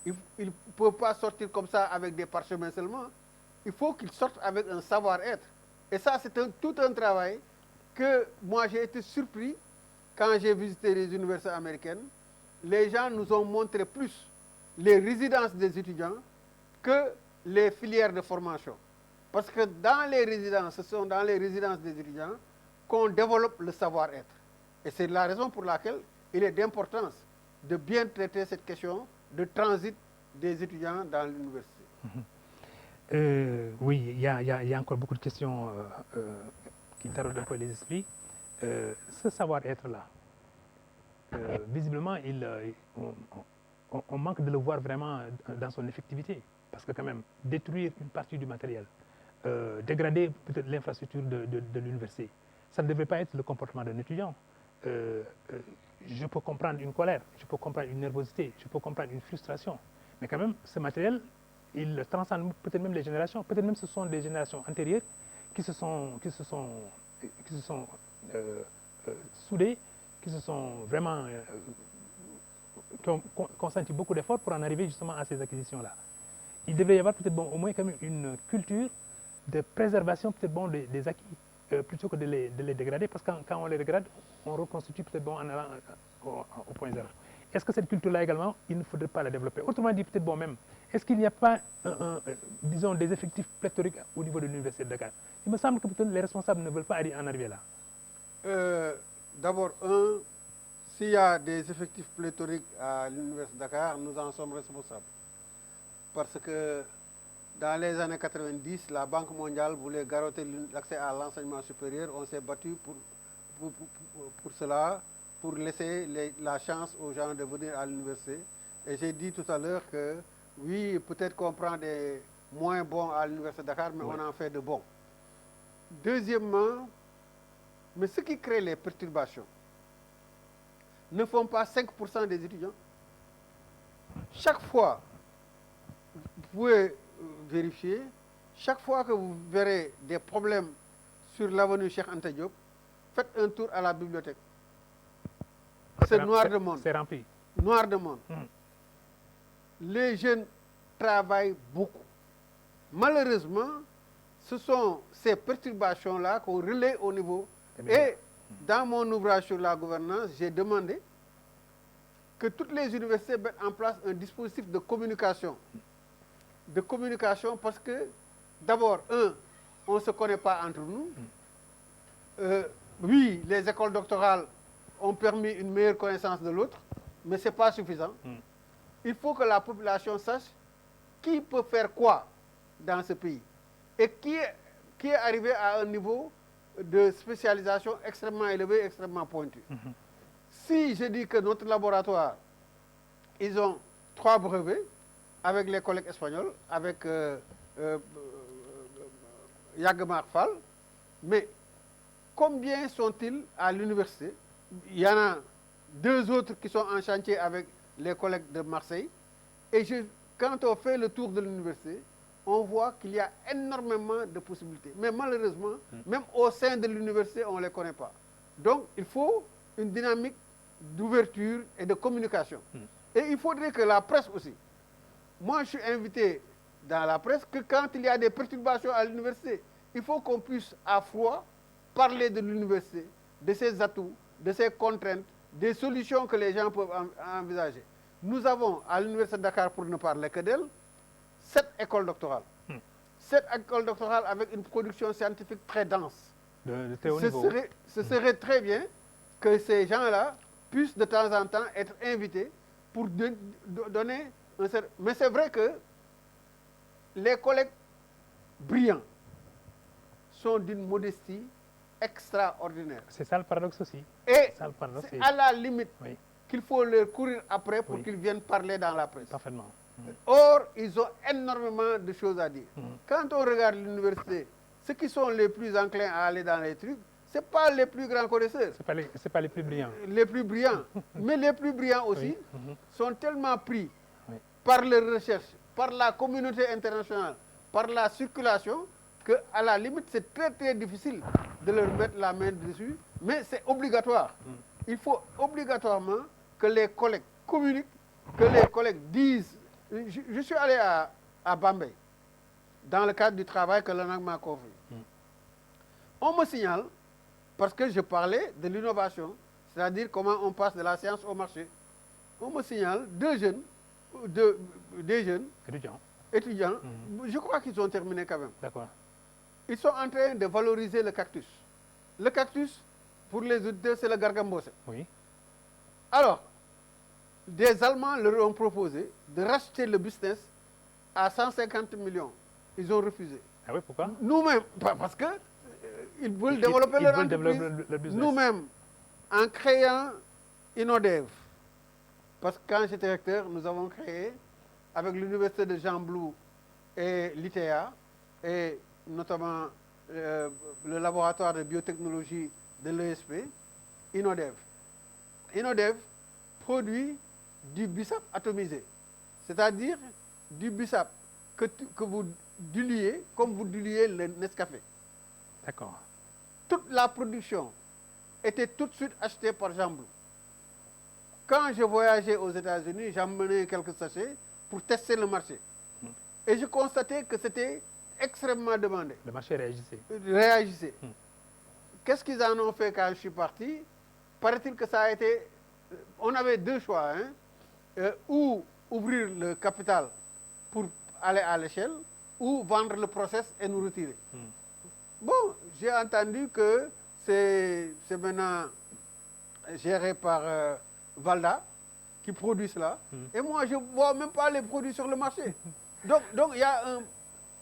Ils ne peuvent pas sortir comme ça avec des parchemins seulement. Il faut qu'ils sortent avec un savoir-être. Et ça, c'est tout un travail que moi, j'ai été surpris quand j'ai visité les universités américaines. Les gens nous ont montré plus les résidences des étudiants que les filières de formation. Parce que dans les résidences, ce sont dans les résidences des étudiants qu'on développe le savoir-être. Et c'est la raison pour laquelle il est d'importance de bien traiter cette question de transit des étudiants dans l'université. Oui, il y a encore beaucoup de questions qui taraudent un peu les esprits. Ce savoir-être-là, visiblement, on manque de le voir vraiment dans son effectivité. Parce que quand même, détruire une partie du matériel, dégrader peut-être l'infrastructure de l'université, ça ne devrait pas être le comportement d'un étudiant. Je peux comprendre une colère, je peux comprendre une nervosité, je peux comprendre une frustration. Mais quand même, ce matériel, il transcende peut-être même les générations. Peut-être même ce sont des générations antérieures qui se sont soudées, qui se sont vraiment qui ont consenti beaucoup d'efforts pour en arriver justement à ces acquisitions-là. Il devrait y avoir peut-être au moins quand même une culture de préservation peut-être des acquis, plutôt que de les dégrader, parce que quand on les dégrade, on reconstitue peut-être en allant au point zéro. Est-ce que cette culture-là également, il ne faudrait pas la développer? Autrement dit, peut-être même, est-ce qu'il n'y a pas, disons, des effectifs pléthoriques au niveau de l'Université de Dakar? Il me semble que peut-être les responsables ne veulent pas en arriver là. D'abord, s'il y a des effectifs pléthoriques à l'Université de Dakar, nous en sommes responsables. Parce que dans les années 90, la Banque mondiale voulait garantir l'accès à l'enseignement supérieur. On s'est battu pour cela, pour laisser la chance aux gens de venir à l'université. Et j'ai dit tout à l'heure que oui, peut-être qu'on prend des moins bons à l'Université de Dakar, mais on en fait de bons. Deuxièmement, mais ce qui crée les perturbations ne font pas 5% des étudiants. Chaque fois, vous pouvez vérifier, chaque fois que vous verrez des problèmes sur l'avenue Cheikh Anta Diop, faites un tour à la bibliothèque. C'est noir de monde. C'est rempli. Noir de monde. Les jeunes travaillent beaucoup. Malheureusement, ce sont ces perturbations-là qu'on relaie au niveau. Et dans mon ouvrage sur la gouvernance, j'ai demandé que toutes les universités mettent en place un dispositif de communication. De communication parce que, d'abord, on ne se connaît pas entre nous. Oui, les écoles doctorales ont permis une meilleure connaissance de l'autre, mais ce n'est pas suffisant. Il faut que la population sache qui peut faire quoi dans ce pays et qui est arrivé à un niveau de spécialisation extrêmement élevé, extrêmement pointu. Si je dis que notre laboratoire, ils ont 3 brevets avec les collègues espagnols, avec Yagmar Fall, mais combien sont-ils à l'université? Il y en a 2 autres qui sont en chantier avec les collègues de Marseille. Et quand on fait le tour de l'université, on voit qu'il y a énormément de possibilités. Mais malheureusement, même au sein de l'université, on ne les connaît pas. Donc, il faut une dynamique d'ouverture et de communication. Et il faudrait que la presse aussi. Moi, je suis invité dans la presse que quand il y a des perturbations à l'université, il faut qu'on puisse à froid parler de l'université, de ses atouts, de ses contraintes, des solutions que les gens peuvent envisager. Nous avons à l'Université de Dakar, pour ne parler que d'elle, 7 écoles doctorales. 7 écoles doctorales avec une production scientifique très dense. De très haut niveau. Ce serait très bien que ces gens-là puissent de temps en temps être invités pour donner Mais c'est vrai que les collègues brillants sont d'une modestie extraordinaire. C'est ça le paradoxe aussi. Et Ça, le paradoxe, c'est à la limite oui, qu'il faut leur courir après pour oui, qu'ils viennent parler dans la presse. parfaitement. Or, ils ont énormément de choses à dire. Mhm. Quand on regarde l'université, ceux qui sont les plus enclins à aller dans les trucs, ce pas les plus grands connaisseurs, C'est pas les plus brillants. les plus brillants. Mais les plus brillants aussi Oui, mhm, sont tellement pris oui. par leurs recherches, par la communauté internationale, par la circulation, qu'à la limite, c'est très très difficile de leur mettre la main dessus. Mais c'est obligatoire. Il faut obligatoirement que les collègues communiquent, que les collègues disent. Je suis allé à Bambey, dans le cadre du travail que l'ONAC m'a confié. On me signale, parce que je parlais de l'innovation, c'est-à-dire comment on passe de la science au marché. On me signale des jeunes étudiants, je crois qu'ils ont terminé quand même. D'accord. Ils sont en train de valoriser le cactus. Le cactus, pour les auditeurs, c'est le gargambose. Oui. Alors, des Allemands leur ont proposé de racheter le business à 150 millions. Ils ont refusé. Ah oui, pourquoi? Nous-mêmes, parce que ils veulent développer leur entreprise. Développer le business. Nous-mêmes, en créant Inodev, parce que quand j'étais recteur, nous avons créé, avec l'université de Jean Blou et l'ITA, et notamment le laboratoire de biotechnologie de l'ESP, Inodev. Inodev produit du bissap atomisé, c'est-à-dire du bissap que vous diluez comme vous diluez le Nescafé. D'accord. Toute la production était tout de suite achetée par Jean Blou. Quand je voyageais aux États-Unis, j'emmenais quelques sachets pour tester le marché. Et je constatais que c'était extrêmement demandé. Le marché Réagissait. Qu'est-ce qu'ils en ont fait quand je suis parti? Paraît-il que ça a été... On avait deux choix, hein, ou ouvrir le capital pour aller à l'échelle, ou vendre le process et nous retirer. Bon, j'ai entendu que c'est maintenant géré par Valda, qui produit cela. Et moi, je ne vois même pas les produits sur le marché. Donc il y a un...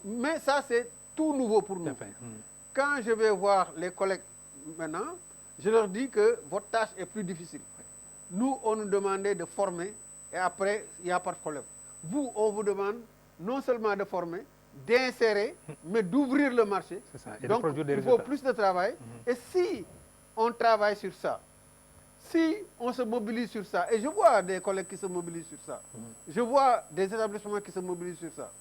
Mais ça, c'est tout nouveau pour nous. Quand je vais voir les collègues maintenant, je leur dis que votre tâche est plus difficile. Nous, on nous demandait de former, et après, il n'y a pas de problème. Vous, on vous demande non seulement de former, d'insérer, mais d'ouvrir le marché. Ça. Et donc, il faut plus de travail. Et si on travaille sur ça, si on se mobilise sur ça, et je vois des collègues qui se mobilisent sur ça, je vois des établissements qui se mobilisent sur ça,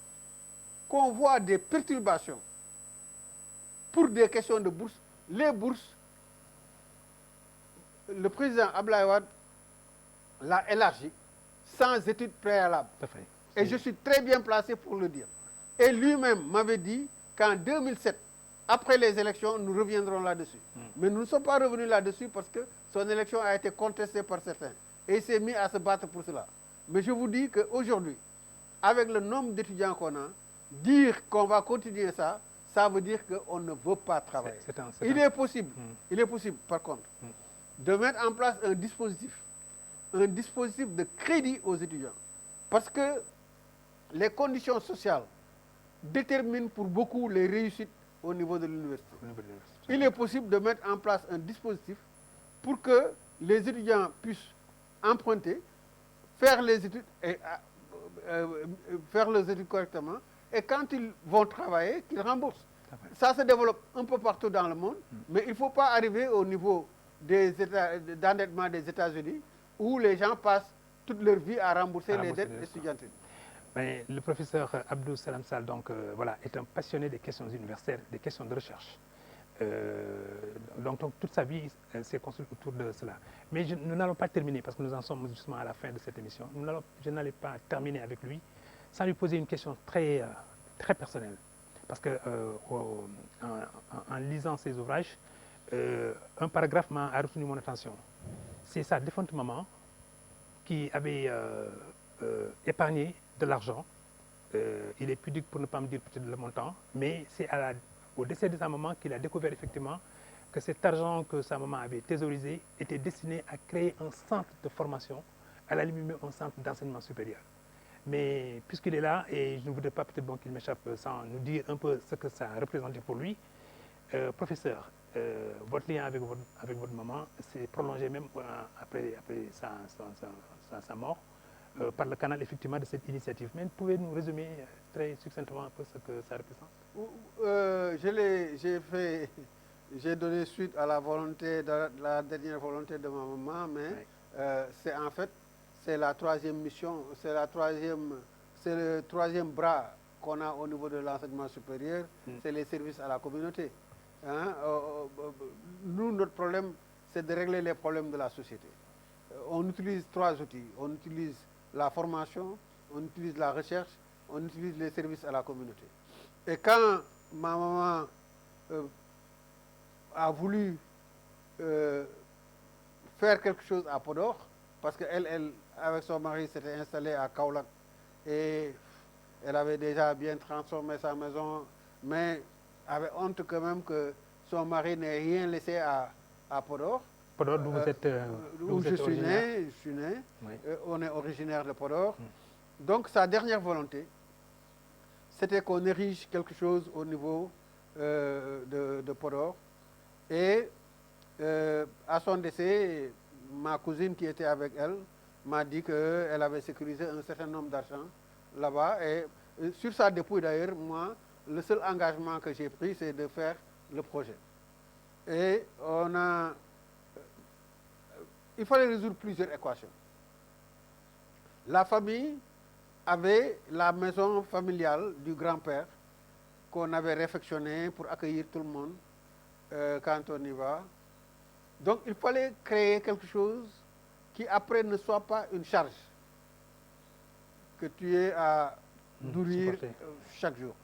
qu'on voit des perturbations pour des questions de bourse, les bourses, le président Abdoulaye Wade l'a élargi sans étude préalable. Et je suis très bien placé pour le dire. Et lui-même m'avait dit qu'en 2007, après les élections, nous reviendrons là-dessus. Mais nous ne sommes pas revenus là-dessus parce que son élection a été contestée par certains. Et il s'est mis à se battre pour cela. Mais je vous dis qu'aujourd'hui, avec le nombre d'étudiants qu'on a, dire qu'on va continuer ça, ça veut dire qu'on ne veut pas travailler. Il est possible, par contre, de mettre en place un dispositif de crédit aux étudiants. Parce que les conditions sociales déterminent pour beaucoup les réussites au niveau de l'université. Il est possible de mettre en place un dispositif pour que les étudiants puissent emprunter, faire les études correctement, et quand ils vont travailler, qu'ils remboursent. Ça se développe un peu partout dans le monde, mais il ne faut pas arriver au niveau d'endettement des États-Unis, où les gens passent toute leur vie à rembourser les dettes étudiantines. Mais le professeur Abdou Salam Sall, donc, voilà, est un passionné des questions universitaires, des questions de recherche. Donc, toute sa vie s'est construite autour de cela. Mais nous n'allons pas terminer, parce que nous en sommes justement à la fin de cette émission. Je n'allais pas terminer avec lui sans lui poser une question très, très personnelle. Parce que en lisant ses ouvrages, un paragraphe a retenu mon attention. C'est sa défunte maman qui avait épargné de l'argent. Il est pudique pour ne pas me dire peut-être le montant, mais c'est au décès de sa maman qu'il a découvert effectivement que cet argent que sa maman avait thésaurisé était destiné à créer un centre de formation, à la limite un centre d'enseignement supérieur. Mais puisqu'il est là, et je ne voudrais pas peut-être bon, qu'il m'échappe sans nous dire un peu ce que ça a représenté pour lui, professeur, votre lien avec votre maman s'est prolongé même après sa mort, par le canal effectivement de cette initiative. Mais pouvez-vous nous résumer très succinctement un peu ce que ça représente? J'ai donné suite à la volonté, la dernière volonté de ma maman, mais oui. C'est en fait, c'est la troisième mission, c'est le troisième bras qu'on a au niveau de l'enseignement supérieur, c'est les services à la communauté. Hein? Nous, notre problème, c'est de régler les problèmes de la société. On utilise trois outils. On utilise la formation, on utilise la recherche, on utilise les services à la communauté. Et quand ma maman a voulu faire quelque chose à Podor, parce qu'elle, avec son mari, s'était installée à Kaolack et elle avait déjà bien transformé sa maison, mais avait honte quand même que son mari n'ait rien laissé à Podor. Podor, d'où vous êtes où je suis né, oui. On est originaire de Podor. Donc sa dernière volonté, c'était qu'on érige quelque chose au niveau de Podor. Et à son décès, ma cousine qui était avec elle m'a dit qu'elle avait sécurisé un certain nombre d'argent là-bas. Et sur sa dépouille d'ailleurs, moi, le seul engagement que j'ai pris, c'est de faire le projet. Et il fallait résoudre plusieurs équations. La famille avait la maison familiale du grand-père qu'on avait réfectionnée pour accueillir tout le monde quand on y va. Donc il fallait créer quelque chose qui après ne soit pas une charge que tu aies à nourrir chaque jour.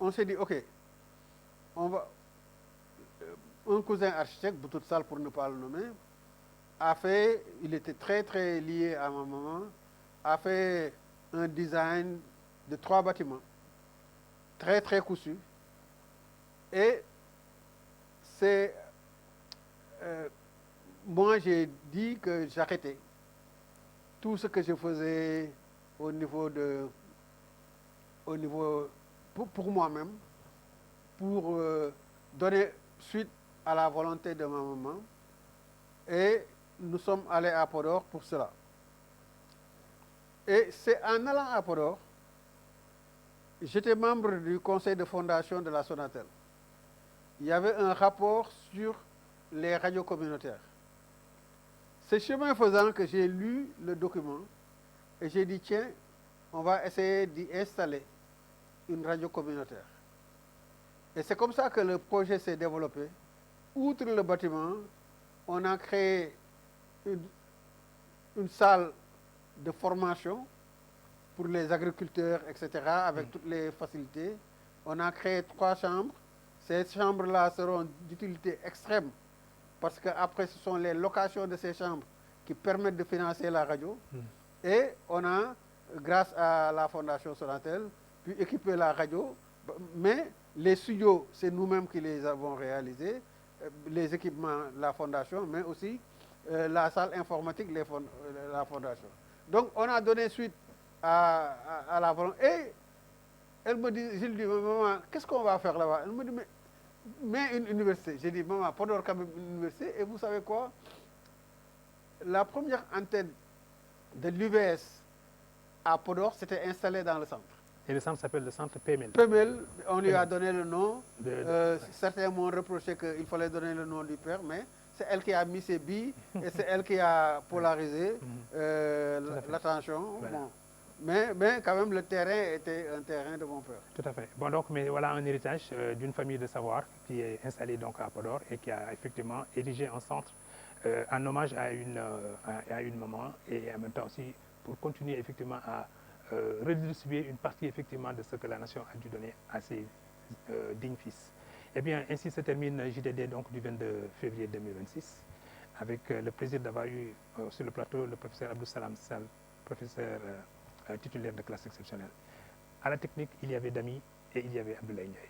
On s'est dit, ok, un cousin architecte, Boutout Sall pour ne pas le nommer, il était très très lié à ma maman, a fait un design de 3 bâtiments, très très cousus. Et c'est... moi j'ai dit que j'arrêtais tout ce que je faisais au niveau pour moi-même, pour donner suite à la volonté de ma maman. Et nous sommes allés à Podor pour cela. Et c'est en allant à Podor, j'étais membre du conseil de fondation de la Sonatel. Il y avait un rapport sur les radios communautaires. C'est chemin faisant que j'ai lu le document et j'ai dit, tiens, on va essayer d'y installer une radio communautaire. Et c'est comme ça que le projet s'est développé. Outre le bâtiment, on a créé une salle de formation pour les agriculteurs, etc., avec toutes les facilités. On a créé 3 chambres. Ces chambres-là seront d'utilité extrême parce qu'après, ce sont les locations de ces chambres qui permettent de financer la radio. Et on a, grâce à la Fondation Sonatel, pu équiper la radio. Mais les studios, c'est nous-mêmes qui les avons réalisés, les équipements, la Fondation, mais aussi la salle informatique, la Fondation. Donc, on a donné suite à la volonté. Et elle me dit, je lui dis, maman, qu'est-ce qu'on va faire là-bas? Elle me dit, mais une université. J'ai dit, maman, Podor quand même une université. Et vous savez quoi? La première antenne de l'UVS à Podor s'était installée dans le centre. Et le centre s'appelle le centre PML. PML, on lui a donné le nom. Certains m'ont reproché qu'il fallait donner le nom du père, mais c'est elle qui a mis ses billes et c'est elle qui a polarisé l'attention. Voilà. Bon. Mais quand même, le terrain était un terrain de mon père. Tout à fait. Bon, donc, mais voilà un héritage d'une famille de savoir qui est installée donc à Podor et qui a effectivement érigé un centre en hommage à une maman et en même temps aussi pour continuer effectivement à redistribuer une partie effectivement de ce que la nation a dû donner à ses dignes fils. Eh bien, ainsi se termine JDD donc du 22 février 2026 avec le plaisir d'avoir eu sur le plateau le professeur Abdou Salam Sall, professeur titulaire de classe exceptionnelle. À la technique, il y avait Dami et il y avait Abdoulaye Ndiaye.